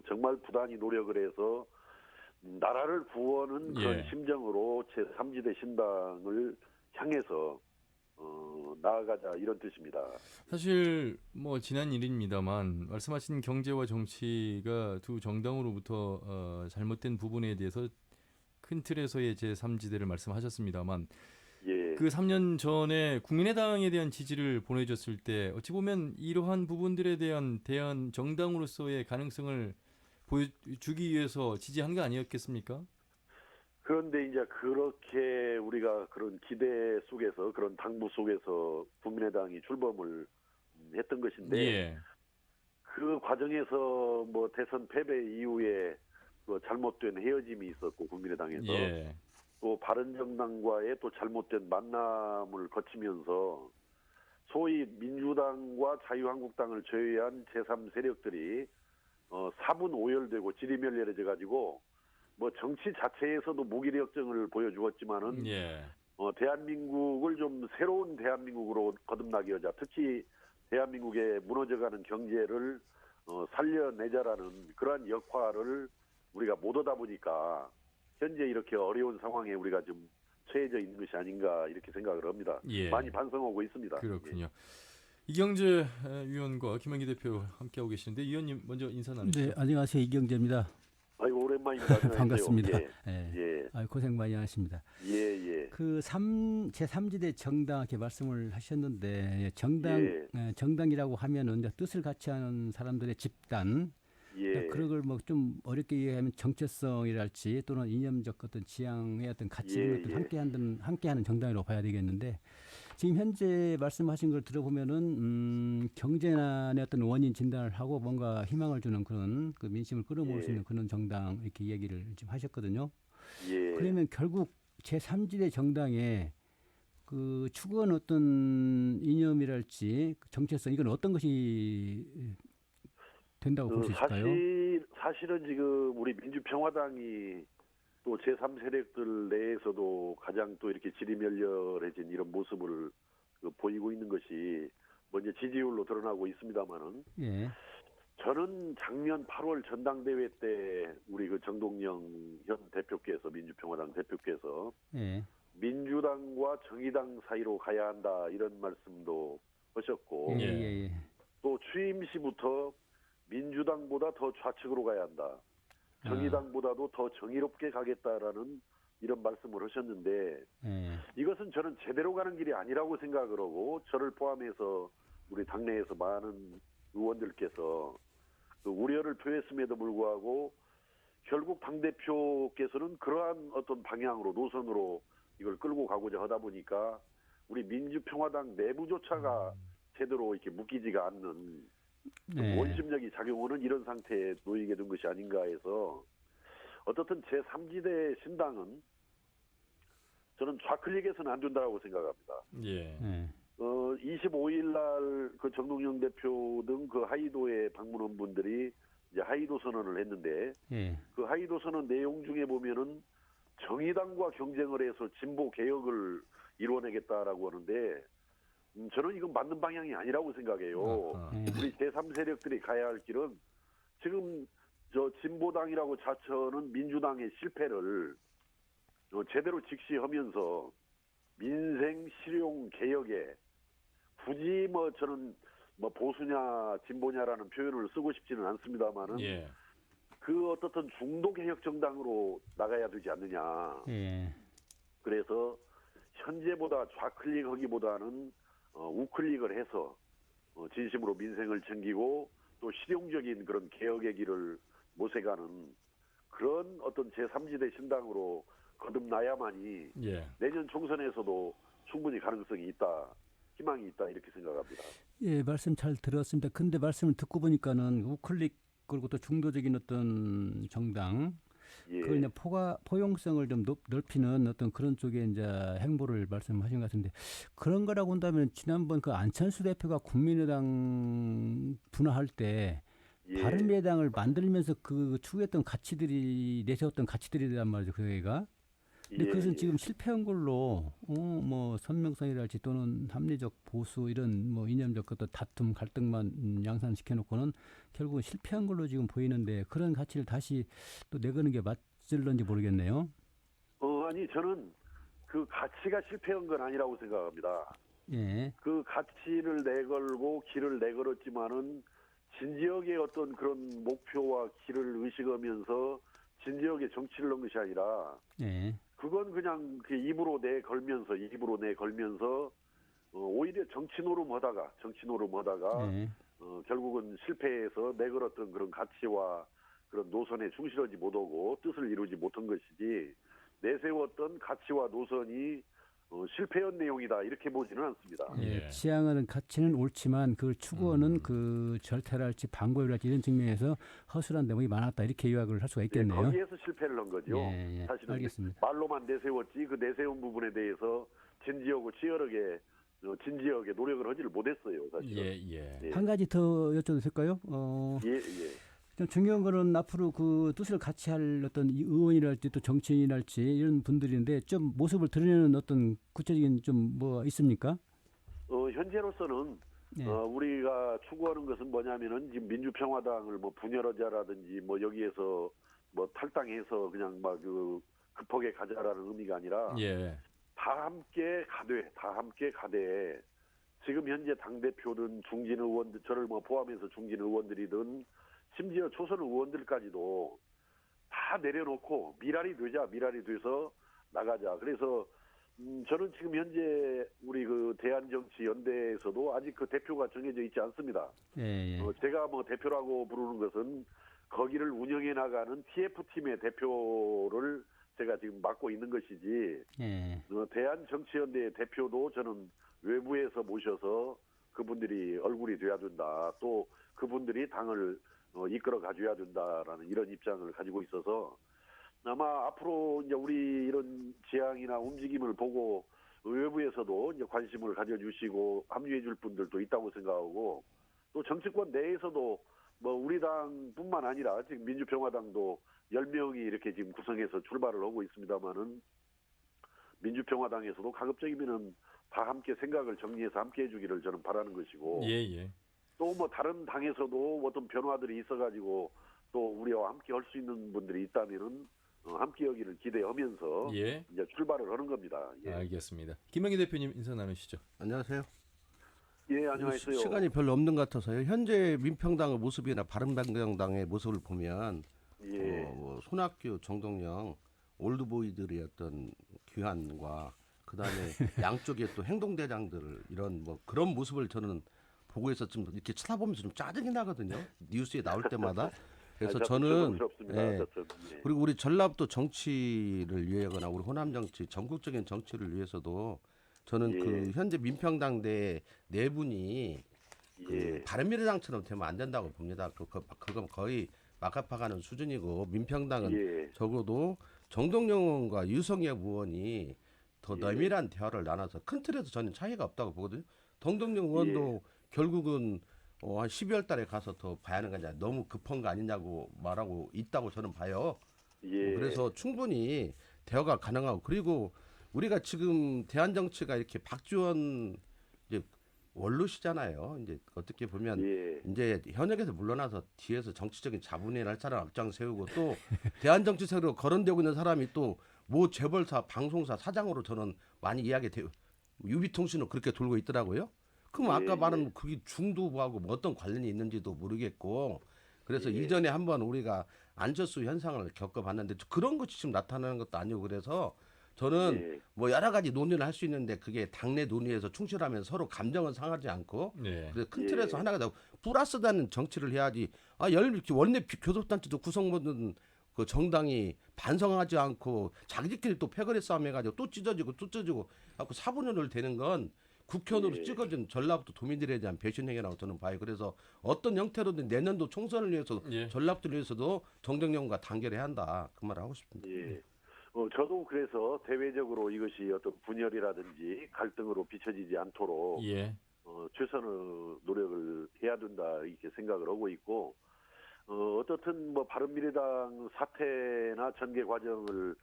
정말 부단히 노력을 해서 나라를 구하는 그런
예.
심정으로 제3지대 신당을 향해서 나아가자 이런 뜻입니다.
사실 뭐 지난 일입니다만 말씀하신 경제와 정치가 두 정당으로부터 잘못된 부분에 대해서 큰 틀에서의 제3지대를 말씀하셨습니다만
예.
그 3년 전에 국민의당에 대한 지지를 보내줬을 때 어찌 보면 이러한 부분들에 대한 정당으로서의 가능성을 보여주기 위해서 지지한 거 아니었겠습니까?
그런데 이제 그렇게 우리가 그런 기대 속에서 그런 당부 속에서 국민의당이 출범을 했던 것인데
예.
그 과정에서 뭐 대선 패배 이후에 그 잘못된 헤어짐이 있었고 국민의당에서
예.
또 바른정당과의 또 잘못된 만남을 거치면서 소위 민주당과 자유한국당을 제외한 제3세력들이 사분오열되고 지리멸렬해져 가지고 뭐 정치 자체에서도 무기력증을 보여주었지만은
예.
대한민국을 좀 새로운 대한민국으로 거듭나게 하자. 특히 대한민국의 무너져가는 경제를 살려내자라는 그러한 역할을 우리가 못 하다 보니까 현재 이렇게 어려운 상황에 우리가 좀 처해져 있는 것이 아닌가 이렇게 생각을 합니다.
예.
많이 반성하고 있습니다.
그렇군요. 이경재 위원과 김한기 대표 함께하고 계시는데 위원님 먼저 인사 나누시죠.
네, 안녕하세요. 이경재입니다.
아이고 오랜만입니다. 안녕하세요.
반갑습니다.
예.
예.
예.
아유, 고생 많이 하십니다.
예.
그 제3지대 정당 이렇게 말씀을 하셨는데 정당
예.
정당이라고 하면은 이제 뜻을 같이 하는 사람들의 집단
예.
그런 걸 뭐 좀 어렵게 이해하면 정체성이랄지 또는 이념적 어떤 지향의 어떤 가치 이런 것들 함께하는 정당이라고 봐야 되겠는데 지금 현재 말씀하신 걸 들어보면은 경제난의 어떤 원인 진단을 하고 뭔가 희망을 주는 그런 그 민심을 끌어모을 수 있는 그런 정당 이렇게 얘기를 지금 하셨거든요.
예.
그러면 결국 제3지대 정당에 그 추구하는 어떤 이념이랄지 정체성 이건 어떤 것이 된다고 볼 수 있을까요?
사실은 지금 우리 민주평화당이 또 제3세력들 내에서도 가장 또 이렇게 지리멸렬해진 이런 모습을 보이고 있는 것이 먼저 지지율로 드러나고 있습니다만은
예.
저는 작년 8월 전당대회 때 우리 그 정동영 현 대표께서 민주평화당 대표께서
예.
민주당과 정의당 사이로 가야 한다 이런 말씀도 하셨고
예.
또 취임 시부터 민주당보다 더 좌측으로 가야 한다. 정의당보다도 더 정의롭게 가겠다라는 이런 말씀을 하셨는데 이것은 저는 제대로 가는 길이 아니라고 생각을 하고 저를 포함해서 우리 당내에서 많은 의원들께서 그 우려를 표했음에도 불구하고 결국 당대표께서는 그러한 어떤 방향으로 노선으로 이걸 끌고 가고자 하다 보니까 우리 민주평화당 내부조차가 제대로 이렇게 묶이지가 않는 원심력이 작용하는 이런 상태에 놓이게 된 것이 아닌가 해서 어떻든 제3지대 신당은 저는 좌클릭해서는 안 된다고 생각합니다.
예.
25일 날 그 정동영 대표 등 그 하이도에 방문한 분들이 이제 하이도 선언을 했는데 그 하이도 선언 내용 중에 보면은 정의당과 경쟁을 해서 진보 개혁을 이루어내겠다라고 하는데 저는 이건 맞는 방향이 아니라고 생각해요. 우리 제3세력들이 가야 할 길은 지금 저 진보당이라고 자처하는 민주당의 실패를 제대로 직시하면서 민생 실용 개혁에 굳이 뭐 저는 뭐 보수냐 진보냐라는 표현을 쓰고 싶지는 않습니다만은 그 어떻든 중도 개혁 정당으로 나가야 되지 않느냐. 그래서 현재보다 좌클릭하기보다는 우클릭을 해서 진심으로 민생을 챙기고 또 실용적인 그런 개혁의 길을 모색하는 그런 어떤 제3지대 신당으로 거듭나야만이 내년 총선에서도 충분히 가능성이 있다, 희망이 있다 이렇게 생각합니다.
예, 말씀 잘 들었습니다. 근데 말씀을 듣고 보니까는 우클릭 그리고 또 중도적인 어떤 정당 그걸 이제 포용성을 좀 넓히는 어떤 그런 쪽에 이제 행보를 말씀하신 것 같은데 그런 거라고 한다면 지난번 그 안철수 대표가 국민의당 분화할 때 바른미래당을 만들면서 그 추구했던 가치들이 내세웠던 가치들이란 말이죠, 그 얘기가. 근데 그것은 지금 실패한 걸로 뭐 선명성이랄지 또는 합리적 보수 이런 뭐 이념적 어떤 다툼 갈등만 양산시켜놓고는 결국은 실패한 걸로 지금 보이는데 그런 가치를 다시 또 내거는 게 맞을런지 모르겠네요.
아니 저는 그 가치가 실패한 건 아니라고 생각합니다. 그 가치를 내걸고 길을 내걸었지만은 진지하게 어떤 그런 목표와 길을 의식하면서 진지하게 정치를 한 것이 아니라 그건 그냥 그 입으로 내걸면서 오히려 정치 노름하다가 결국은 실패해서 내걸었던 그런 가치와 그런 노선에 충실하지 못하고 뜻을 이루지 못한 것이지 내세웠던 가치와 노선이 실패한 내용이다 이렇게 보지는 않습니다.
지향하는 가치는 옳지만 그걸 추구하는 그 절태랄지 방법이랄지 이런 측면에서 허술한 내용이 많았다 이렇게 요약을 할 수가 있겠네요.
거기에서 실패를 한 거죠. 사실은
알겠습니다.
말로만 내세웠지 그 내세운 부분에 대해서 진지하고 치열하게 노력을 하지를 못했어요. 사실.
한 가지 더 여쭤도 될까요? 좀 중요한 거는 앞으로 그 뜻을 같이 할 어떤 의원이랄지 또 정치인이랄지 이런 분들인데 좀 모습을 드러내는 어떤 구체적인 좀 뭐 있습니까?
현재로서는 우리가 추구하는 것은 뭐냐면은 지금 민주평화당을 뭐 분열하자라든지 뭐 여기에서 뭐 탈당해서 그냥 막 그 급하게 가자라는 의미가 아니라
예.
다 함께 가되 지금 현재 당대표든 중진 의원들, 저를 뭐 포함해서 중진 의원들이든 심지어 초선 의원들까지도 다 내려놓고 미랄이 돼서 나가자. 그래서 저는 지금 현재 우리 그 대한정치연대에서도 아직 그 대표가 정해져 있지 않습니다.
예, 예.
제가 뭐 대표라고 부르는 것은 거기를 운영해 나가는 TF팀의 대표를 제가 지금 맡고 있는 것이지,
예.
대한정치연대의 대표도 저는 외부에서 모셔서 그분들이 얼굴이 돼야 된다. 또 그분들이 당을 이끌어 가줘야 된다라는 이런 입장을 가지고 있어서 아마 앞으로 이제 우리 이런 지향이나 움직임을 보고 외부에서도 이제 관심을 가져주시고 합류해 줄 분들도 있다고 생각하고, 또 정치권 내에서도 뭐 우리 당뿐만 아니라 지금 민주평화당도 10명이 이렇게 지금 구성해서 출발을 하고 있습니다만은, 민주평화당에서도 가급적이면은 다 함께 생각을 정리해서 함께 해주기를 저는 바라는 것이고,
예.
또 뭐 다른 당에서도 어떤 변화들이 있어가지고 또 우리와 함께 할 수 있는 분들이 있다면은 함께 여기를 기대하면서
예.
이제 출발을 하는 겁니다. 예,
알겠습니다. 김영희 대표님 인사 나누시죠.
안녕하세요.
예, 안녕하세요.
시간이 별로 없는 것 같아서요. 현재 민평당의 모습이나 바른미래당의 모습을 보면
예,
뭐 손학규, 정동영, 올드보이들의 어떤 귀환과 그다음에 양쪽에 또 행동대장들 이런 뭐 그런 모습을 저는 보고 있어 좀 이렇게 쳐다보면서 좀 짜증이 나거든요. 뉴스에 나올 때마다. 그래서 저는 예, 그리고 우리 전라북도 정치를 위하거나 우리 호남 정치, 전국적인 정치를 위해서도 저는
예.
그 현재 민평당 네 분이 그
예,
바른미래당처럼 되면 안 된다고 봅니다. 그건 거의 막합하가는 수준이고, 민평당은
예,
적어도 정동영 의원과 유성엽 의원이 더
예.
내밀한 대화를 나눠서 큰 틀에서 저는 차이가 없다고 보거든요. 정동영 의원도 결국은 한 12월 달에 가서 더 봐야 하는 거 아니냐, 너무 급한 거 아니냐고 말하고 있다고 저는 봐요.
예.
그래서 충분히 대화가 가능하고, 그리고 우리가 지금 대한 정치가 이렇게 박지원 이제 원로시잖아요. 이제 어떻게 보면
예,
이제 현역에서 물러나서 뒤에서 정치적인 자문이나 할 사람 앞장 세우고, 또 대한 정치색으로 거론되고 있는 사람이 또 모 재벌사, 방송사 사장으로 저는 많이 이야기돼요. 유비통신으로 그렇게 돌고 있더라고요. 그럼 아까
예,
말한 그게 중도부하고 뭐 어떤 관련이 있는지도 모르겠고, 그래서
예.
이전에 한번 우리가 안철수 현상을 겪어봤는데 그런 것이 지금 나타나는 것도 아니고, 그래서 저는
예.
뭐 여러 가지 논의를 할 수 있는데 그게 당내 논의에서 충실하면 서로 감정은 상하지 않고,
네.
그래서 큰
예.
틀에서 하나가 되고 플러스다는 정치를 해야지. 이렇게 원내 교섭단체도 구성받은 그 정당이 반성하지 않고 자기들끼리 또 패거리 싸움 해가지고 또 찢어지고 하고 4분열을 되는 건 국회의원으로
예.
찍어준 전라북도 도민들에 대한 배신행위라고 저는 봐요. 그래서 어떤 형태로든 내년도 총선을 위해서
예.
전라북도를 위해서도 정정영과 단결해야 한다, 그 말을 하고 싶습니다.
예. 저도 그래서 대외적으로 이것이 어떤 분열이라든지 갈등으로 비춰지지 않도록
예.
최선의 노력을 해야 된다 이렇게 생각을 하고 있고, 어떻든 뭐 바른미래당 사퇴나 전개 과정을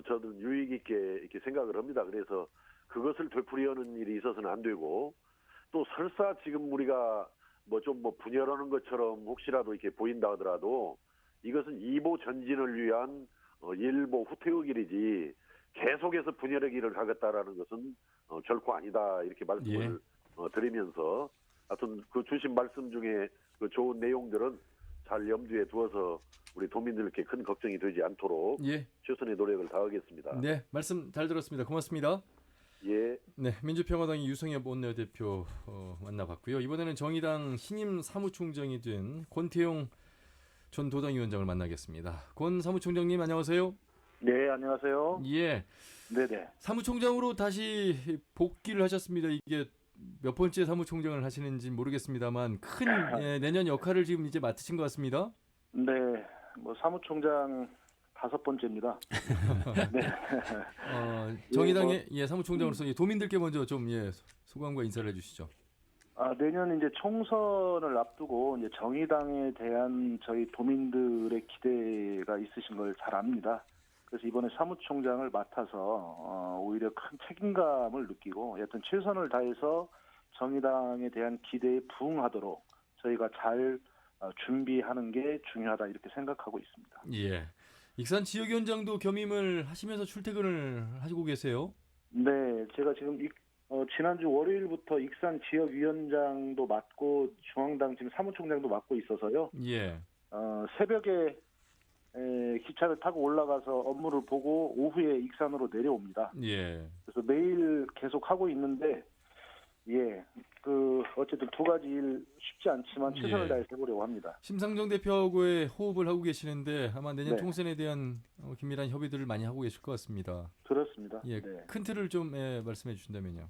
저는 유익 있게 이렇게 생각을 합니다. 그래서 그것을 되풀이하는 일이 있어서는 안 되고, 또 설사 지금 우리가 뭐 좀 분열하는 것처럼 혹시라도 이렇게 보인다 하더라도 이것은 이보 전진을 위한 일보 후퇴의 길이지 계속해서 분열의 길을 가겠다라는 것은 결코 아니다 이렇게 말씀을 드리면서, 하여튼 그 주신 말씀 중에 그 좋은 내용들은 잘 염두에 두어서 우리 도민들께 큰 걱정이 되지 않도록
예.
최선의 노력을 다하겠습니다.
네, 말씀 잘 들었습니다. 고맙습니다.
예.
네, 민주평화당의 유성엽 원내대표 만나봤고요. 이번에는 정의당 신임 사무총장이 된 권태용 전 도당위원장을 만나겠습니다. 권 사무총장님 안녕하세요.
네, 안녕하세요.
예,
네네.
사무총장으로 다시 복귀를 하셨습니다. 이게 몇 번째 사무총장을 하시는지 모르겠습니다만 큰 내년 역할을 지금 이제 맡으신 것 같습니다.
네, 뭐 사무총장 5번째입니다. 네.
정의당의 사무총장으로서 도민들께 먼저 좀 소감과 인사를 해주시죠.
내년 이제 총선을 앞두고 이제 정의당에 대한 저희 도민들의 기대가 있으신 걸 잘 압니다. 그래서 이번에 사무총장을 맡아서 오히려 큰 책임감을 느끼고 여튼 최선을 다해서 정의당에 대한 기대에 부응하도록 저희가 잘 준비하는 게 중요하다 이렇게 생각하고 있습니다.
예. 익산 지역위원장도 겸임을 하시면서 출퇴근을 하시고 계세요?
네, 제가 지금 지난주 월요일부터 익산 지역위원장도 맡고 중앙당 지금 사무총장도 맡고 있어서요.
예.
새벽에 기차를 타고 올라가서 업무를 보고 오후에 익산으로 내려옵니다.
예.
그래서 매일 계속 하고 있는데, 예, 어쨌든 두 가지 일 쉽지 않지만 최선을
예.
다해서 해보려고 합니다.
심상정 대표하고의 호흡을 하고 계시는데 아마 내년
네.
총선에 대한 긴밀한 협의들을 많이 하고 계실 것 같습니다.
그렇습니다.
예,
네.
큰 틀을 좀 말씀해 주신다면요.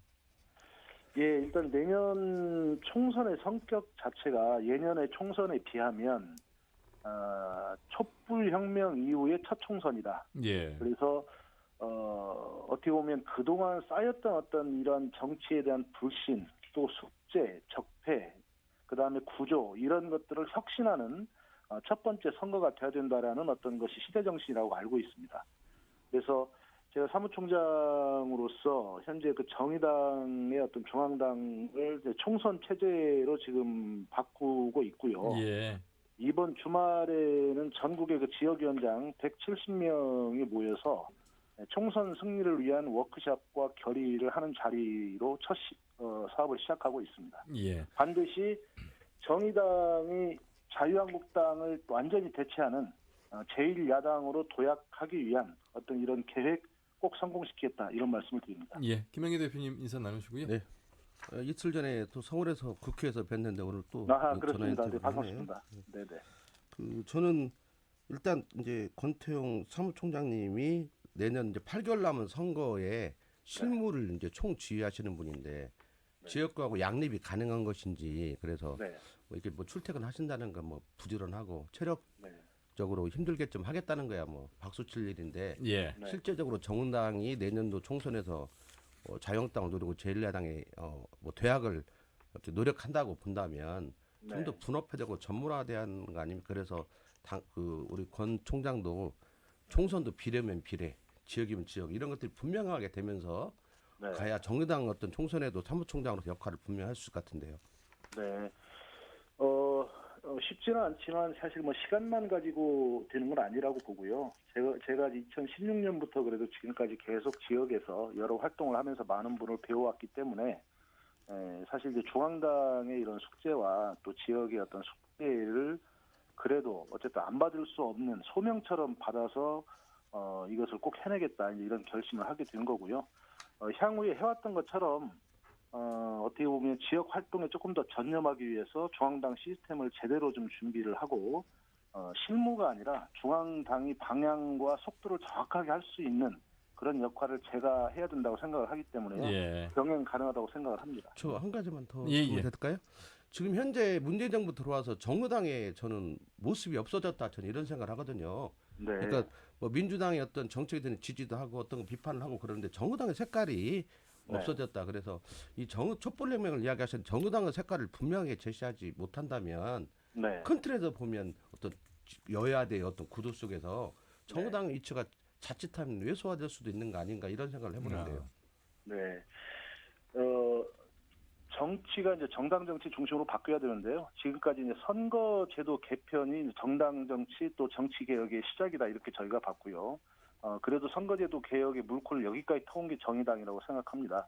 예, 일단 내년 총선의 성격 자체가 예년의 총선에 비하면 촛불혁명 이후의 첫 총선이다.
예.
그래서 어떻게 보면 그동안 쌓였던 어떤 이런 정치에 대한 불신, 또 숙제, 적폐, 그다음에 구조 이런 것들을 혁신하는 첫 번째 선거가 돼야 된다라는 어떤 것이 시대 정신이라고 알고 있습니다. 그래서 제가 사무총장으로서 현재 그 정의당의 어떤 중앙당을 이제 총선 체제로 지금 바꾸고 있고요.
예.
이번 주말에는 전국의 그 지역위원장 170명이 모여서 총선 승리를 위한 워크숍과 결의를 하는 자리로 첫 사업을 시작하고 있습니다.
예.
반드시 정의당이 자유한국당을 완전히 대체하는 제1야당으로 도약하기 위한 어떤 이런 계획 꼭 성공시키겠다 이런 말씀을 드립니다.
예. 김영희 대표님 인사 나누시고요.
네. 이틀 전에 또 서울에서 국회에서 뵀는데 오늘 또
그렇습니다. 네,
전화
반갑습니다. 네네.
저는 일단 이제 권태용 사무총장님이 내년 이제 8개월 남은 선거에 실무를 이제 총지휘하시는 분인데 지역구하고 양립이 가능한 것인지 그래서
네.
뭐 이렇게 뭐 출퇴근하신다는 건 뭐 부지런하고 체력
네.
적으로 힘들게 좀 하겠다는 거야 뭐 박수 칠 일인데
예.
네.
실제적으로 정당이 내년도 총선에서 자유한국당을 노리고 제1야당의 뭐 대학을 이렇게 노력한다고 본다면 좀 더 분업화되고 전문화대한 거 아닙니까? 그래서 우리 권 총장도 총선도 비례면 비례, 지역이면 지역 이런 것들이 분명하게 되면서
네.
가야 정의당 어떤 총선에도 사무총장으로서 역할을 분명히 할 수 있을 것 같은데요.
네. 쉽지는 않지만 사실 뭐 시간만 가지고 되는 건 아니라고 보고요. 제가 2016년부터 그래도 지금까지 계속 지역에서 여러 활동을 하면서 많은 분을 배워왔기 때문에 사실 이제 중앙당의 이런 숙제와 또 지역의 어떤 숙제를 그래도 어쨌든 안 받을 수 없는 소명처럼 받아서 이것을 꼭 해내겠다 이런 결심을 하게 된 거고요. 향후에 해왔던 것처럼 어떻게 보면 지역 활동에 조금 더 전념하기 위해서 중앙당 시스템을 제대로 좀 준비를 하고 실무가 아니라 중앙당이 방향과 속도를 정확하게 할 수 있는 그런 역할을 제가 해야 된다고 생각을 하기 때문에요.
예.
병행 가능하다고 생각을 합니다.
저 한 가지만 더
예,
질문
예.
될까요? 지금 현재 문재인 정부 들어와서 정의당의 저는 모습이 없어졌다 저는 이런 생각을 하거든요.
네.
그러니까 뭐 민주당의 어떤 정책에 대한 지지도 하고 어떤 거 비판을 하고 그러는데 정의당의 색깔이
네.
없어졌다. 그래서 이 촛불혁명을 이야기하신 정의당의 색깔을 분명하게 제시하지 못한다면
네.
큰 틀에서 보면 어떤 여야대의 어떤 구도 속에서 정의당의 위치가 자칫하면 왜소화될 수도 있는 거 아닌가 이런 생각을 해보는데요.
네. 정치가 이제 정당 정치 중심으로 바뀌어야 되는데요. 지금까지 이제 선거제도 개편이 정당 정치 또 정치 개혁의 시작이다 이렇게 저희가 봤고요. 그래도 선거제도 개혁의 물꼬를 여기까지 터온 게 정의당이라고 생각합니다.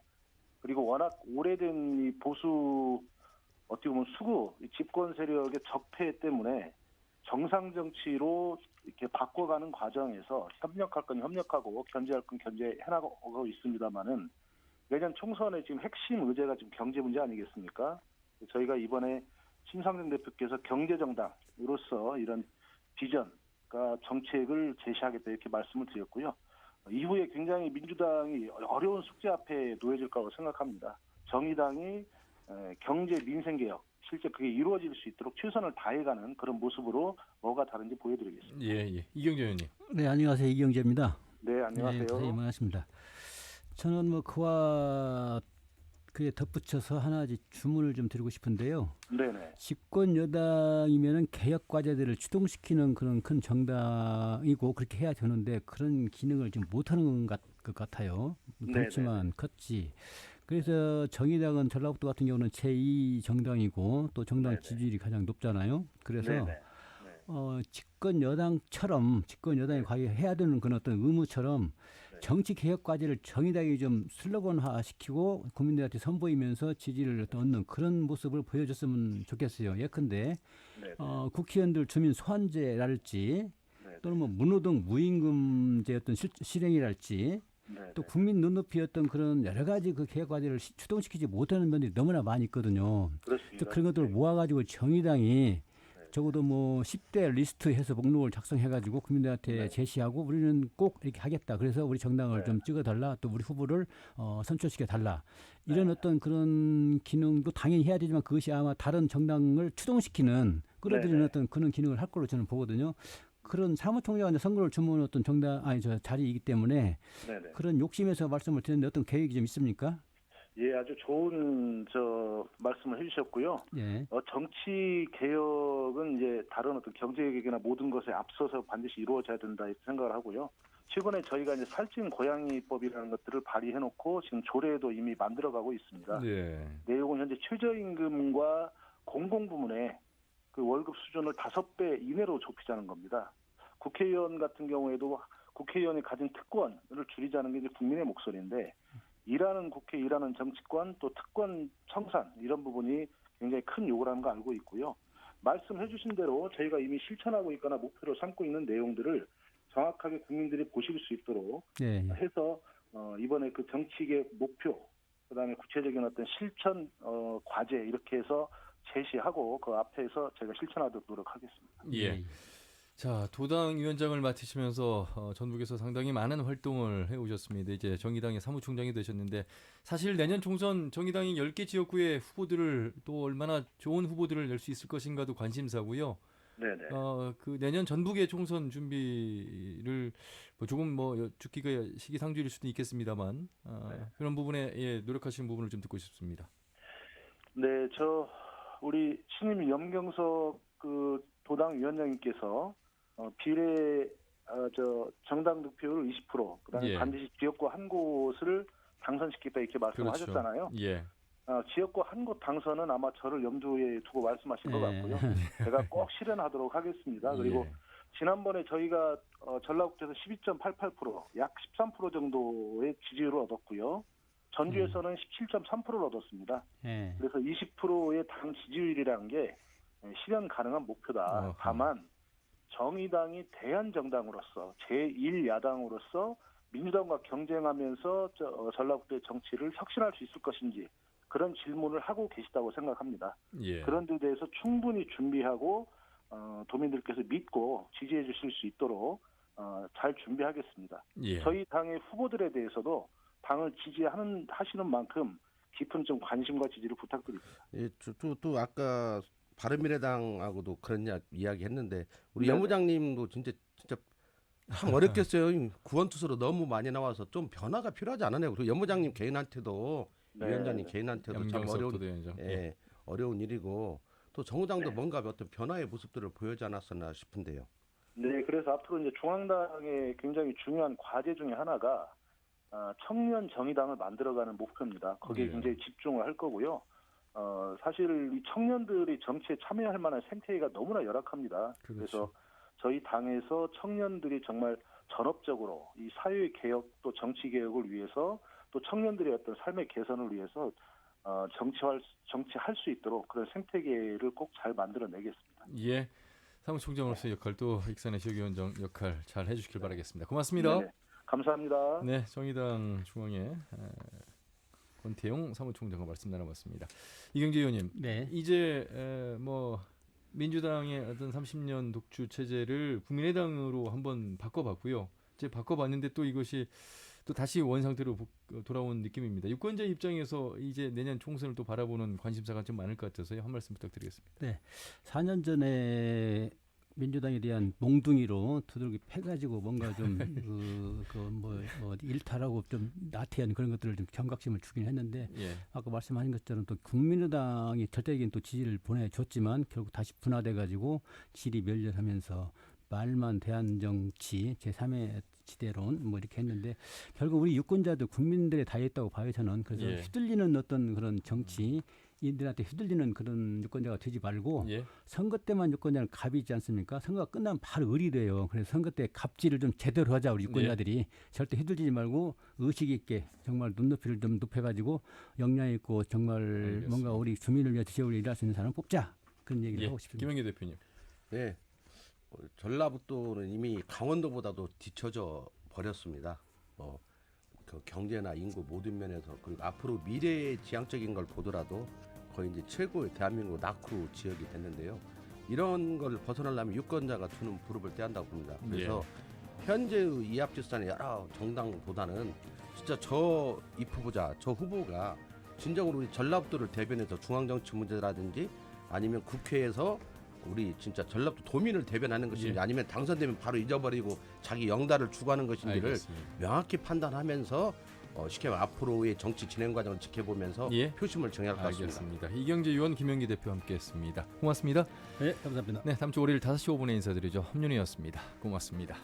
그리고 워낙 오래된 이 보수 어떻게 보면 수구 집권 세력의 적폐 때문에 정상 정치로 이렇게 바꿔가는 과정에서 협력할 건 협력하고 견제할 건 견제해 나가고 있습니다만은 내년 총선의 지금 핵심 의제가 지금 경제 문제 아니겠습니까? 저희가 이번에 심상정 대표께서 경제정당으로서 이런 비전과 정책을 제시하겠다 이렇게 말씀을 드렸고요. 이후에 굉장히 민주당이 어려운 숙제 앞에 놓여질 거라고 생각합니다. 정의당이 경제 민생개혁, 실제 그게 이루어질 수 있도록 최선을 다해가는 그런 모습으로 뭐가 다른지 보여드리겠습니다.
예. 이경재 의원님.
네, 안녕하세요. 이경재입니다.
네, 안녕하세요.
네, 선생님 반갑습니다. 저는 뭐 그와 그에 덧붙여서 하나 주문을 좀 드리고 싶은데요.
네네.
집권 여당이면은 개혁 과제들을 주동시키는 그런 큰 정당이고 그렇게 해야 되는데 그런 기능을 좀 못하는 것 같아요. 그렇지만 컸지. 그래서 정의당은 전라북도 같은 경우는 제2 정당이고 또 정당
네네.
지지율이 가장 높잖아요. 그래서
네네.
집권 여당이 과연 해야 되는 그런 어떤 의무처럼 정치 개혁 과제를 정의당이 좀 슬로건화시키고 국민들한테 선보이면서 지지를 얻는 그런 모습을 보여줬으면 좋겠어요. 예컨대 국회의원들 주민 소환제랄지 또는 뭐 문호등 무임금제 어떤 실행이랄지 또 국민 눈높이 어떤 그런 여러 가지 그 개혁 과제를 추동시키지 못하는 면들이 너무나 많이 있거든요.
그렇습니다.
그런 것들을 모아가지고 정의당이 적어도 뭐 10대 리스트 해서 목록을 작성해가지고 국민들한테 제시하고 우리는 꼭 이렇게 하겠다. 그래서 우리 정당을 좀 찍어달라. 또 우리 후보를 선출시켜달라. 이런 어떤 그런 기능도 당연히 해야 되지만 그것이 아마 다른 정당을 추동시키는 끌어들이는 어떤 그런 기능을 할 걸로 저는 보거든요. 그런 사무총장한테 선거를 주문 어떤 자리이기 때문에 그런 욕심에서 말씀을 드렸는데 어떤 계획이 좀 있습니까?
예, 아주 좋은 말씀을 해주셨고요.
예.
정치 개혁은 이제 다른 어떤 경제 개혁이나 모든 것에 앞서서 반드시 이루어져야 된다 이렇게 생각을 하고요. 최근에 저희가 이제 살찐 고양이법이라는 것들을 발의해놓고 지금 조례도 이미 만들어가고 있습니다. 내용은 현재 최저임금과 공공부문의 그 월급 수준을 5배 이내로 좁히자는 겁니다. 국회의원 같은 경우에도 국회의원이 가진 특권을 줄이자는 게 이제 국민의 목소리인데 일하는 국회, 일하는 정치권, 또 특권 청산 이런 부분이 굉장히 큰 요구라는 거 알고 있고요. 말씀해 주신 대로 저희가 이미 실천하고 있거나 목표로 삼고 있는 내용들을 정확하게 국민들이 보실 수 있도록 해서 이번에 그 정치개혁 목표, 그다음에 구체적인 어떤 실천 과제 이렇게 해서 제시하고 그 앞에서 제가 실천하도록 노력하겠습니다.
예. 자, 도당 위원장을 맡으시면서 전북에서 상당히 많은 활동을 해오셨습니다. 이제 정의당의 사무총장이 되셨는데 사실 내년 총선 정의당이 10개 지역구의 후보들을 또 얼마나 좋은 후보들을 낼 수 있을 것인가도 관심사고요.
네네.
그 내년 전북의 총선 준비를 조금 죽기가 시기상조일 수도 있겠습니다만 그런 부분에 노력하시는 부분을 좀 듣고 싶습니다.
네, 우리 신임 염경석 그 도당 위원장님께서 비례 정당 득표율 20%, 그다음에 반드시 지역구 한 곳을 당선시키겠다 이렇게 말씀하셨잖아요.
예.
지역구 한 곳 당선은 아마 저를 염두에 두고 말씀하신 것 같고요. 제가 꼭 실현하도록 하겠습니다. 그리고 지난번에 저희가 전라북도에서 12.88%, 약 13% 정도의 지지율을 얻었고요. 전주에서는 17.3%를 얻었습니다. 그래서 20%의 당 지지율이라는 게 실현 가능한 목표다. 다만 정의당이 대한정당으로서 제1야당으로서 민주당과 경쟁하면서 전라북도의 정치를 혁신할 수 있을 것인지 그런 질문을 하고 계시다고 생각합니다. 그런 데 대해서 충분히 준비하고 도민들께서 믿고 지지해 주실 수 있도록 잘 준비하겠습니다. 저희 당의 후보들에 대해서도 당을 하시는 만큼 깊은 좀 관심과 지지를 부탁드립니다.
예, 또 아까 바른미래당하고도 그런 이야기 했는데 우리 연부장님도 진짜 참 어렵겠어요. 구원투수로 너무 많이 나와서 좀 변화가 필요하지 않나요? 그리고 연부장님 개인한테도 위원장님 개인한테도 참 어려운 일이고 또 정의당도 뭔가 어떤 변화의 모습들을 보여지 않았었나 싶은데요.
네, 그래서 앞으로 이제 중앙당의 굉장히 중요한 과제 중에 하나가 청년 정의당을 만들어가는 목표입니다. 거기에 굉장히 집중을 할 거고요. 사실 이 청년들이 정치에 참여할 만한 생태계가 너무나 열악합니다. 그래서 저희 당에서 청년들이 정말 전업적으로 이 사회 개혁 또 정치 개혁을 위해서 또 청년들의 어떤 삶의 개선을 위해서 정치할 수 있도록 그런 생태계를 꼭 잘 만들어내겠습니다.
예, 사무총장으로서의 역할 또 익산의 지역위원장 역할 잘 해주시길 바라겠습니다. 고맙습니다.
네네. 감사합니다.
네, 정의당 중앙의 권태용 사무총장과 말씀 나눠봤습니다. 이경재 의원님, 이제 민주당의 어떤 30년 독주 체제를 국민의당으로 한번 바꿔봤고요. 이제 바꿔봤는데 또 이것이 또 다시 원상태로 돌아온 느낌입니다. 유권자 입장에서 이제 내년 총선을 또 바라보는 관심사가 좀 많을 것 같아서요. 한 말씀 부탁드리겠습니다.
네, 4년 전에 민주당에 대한 몽둥이로 두들기 패가지고 뭔가 좀 일탈하고 좀 나태한 그런 것들을 좀 경각심을 주긴 했는데 아까 말씀하신 것처럼 또 국민의당이 절대적인 또 지지를 보내줬지만 결국 다시 분화돼가지고 질이 멸렬하면서 말만 대한정치 제3의 지대론 이렇게 했는데 결국 우리 유권자들 국민들의 다했다고 봐요 저는. 그래서 휘둘리는 어떤 그런 정치 인들한테 휘둘리는 그런 유권자가 되지 말고
예.
선거 때만 유권자는 갑이 있지 않습니까? 선거가 끝나면 바로 을이 돼요. 그래서 선거 때 갑질을 좀 제대로 하자 우리 유권자들이 절대 휘둘리지 말고 의식 있게 정말 눈높이를 좀 높여가지고 역량 있고 정말
알겠습니다.
뭔가 우리 주민을 위해 지역을 일할 수 있는 사람을 뽑자 그런 얘기를
예.
하고 싶습니다.
김영기 대표님.
네. 전라북도는 이미 강원도보다도 뒤처져 버렸습니다. 그 경제나 인구 모든 면에서 그리고 앞으로 미래의 지향적인 걸 보더라도 거의 이제 최고의 대한민국 낙후 지역이 됐는데요. 이런 걸 벗어나려면 유권자가 두는 무릎을 떼야 한다고 봅니다. 그래서 현재의 이합집산의 여러 정당보다는 진짜 저 입후보자, 저 후보가 진정으로 우리 전라북도를 대변해서 중앙정치 문제라든지 아니면 국회에서 우리 진짜 전라북도 도민을 대변하는 것인지
예.
아니면 당선되면 바로 잊어버리고 자기 영달을 추구하는 것인지를
알겠습니다.
명확히 판단하면서 쉽게 말하면 앞으로의 정치 진행 과정을 지켜보면서
예.
표심을 정해야 할 것 같습니다.
알겠습니다. 이경재 의원, 김영기 대표 함께했습니다. 고맙습니다.
네, 감사합니다.
네, 다음 주 월요일 5시 5분에 인사드리죠. 함윤희였습니다. 고맙습니다.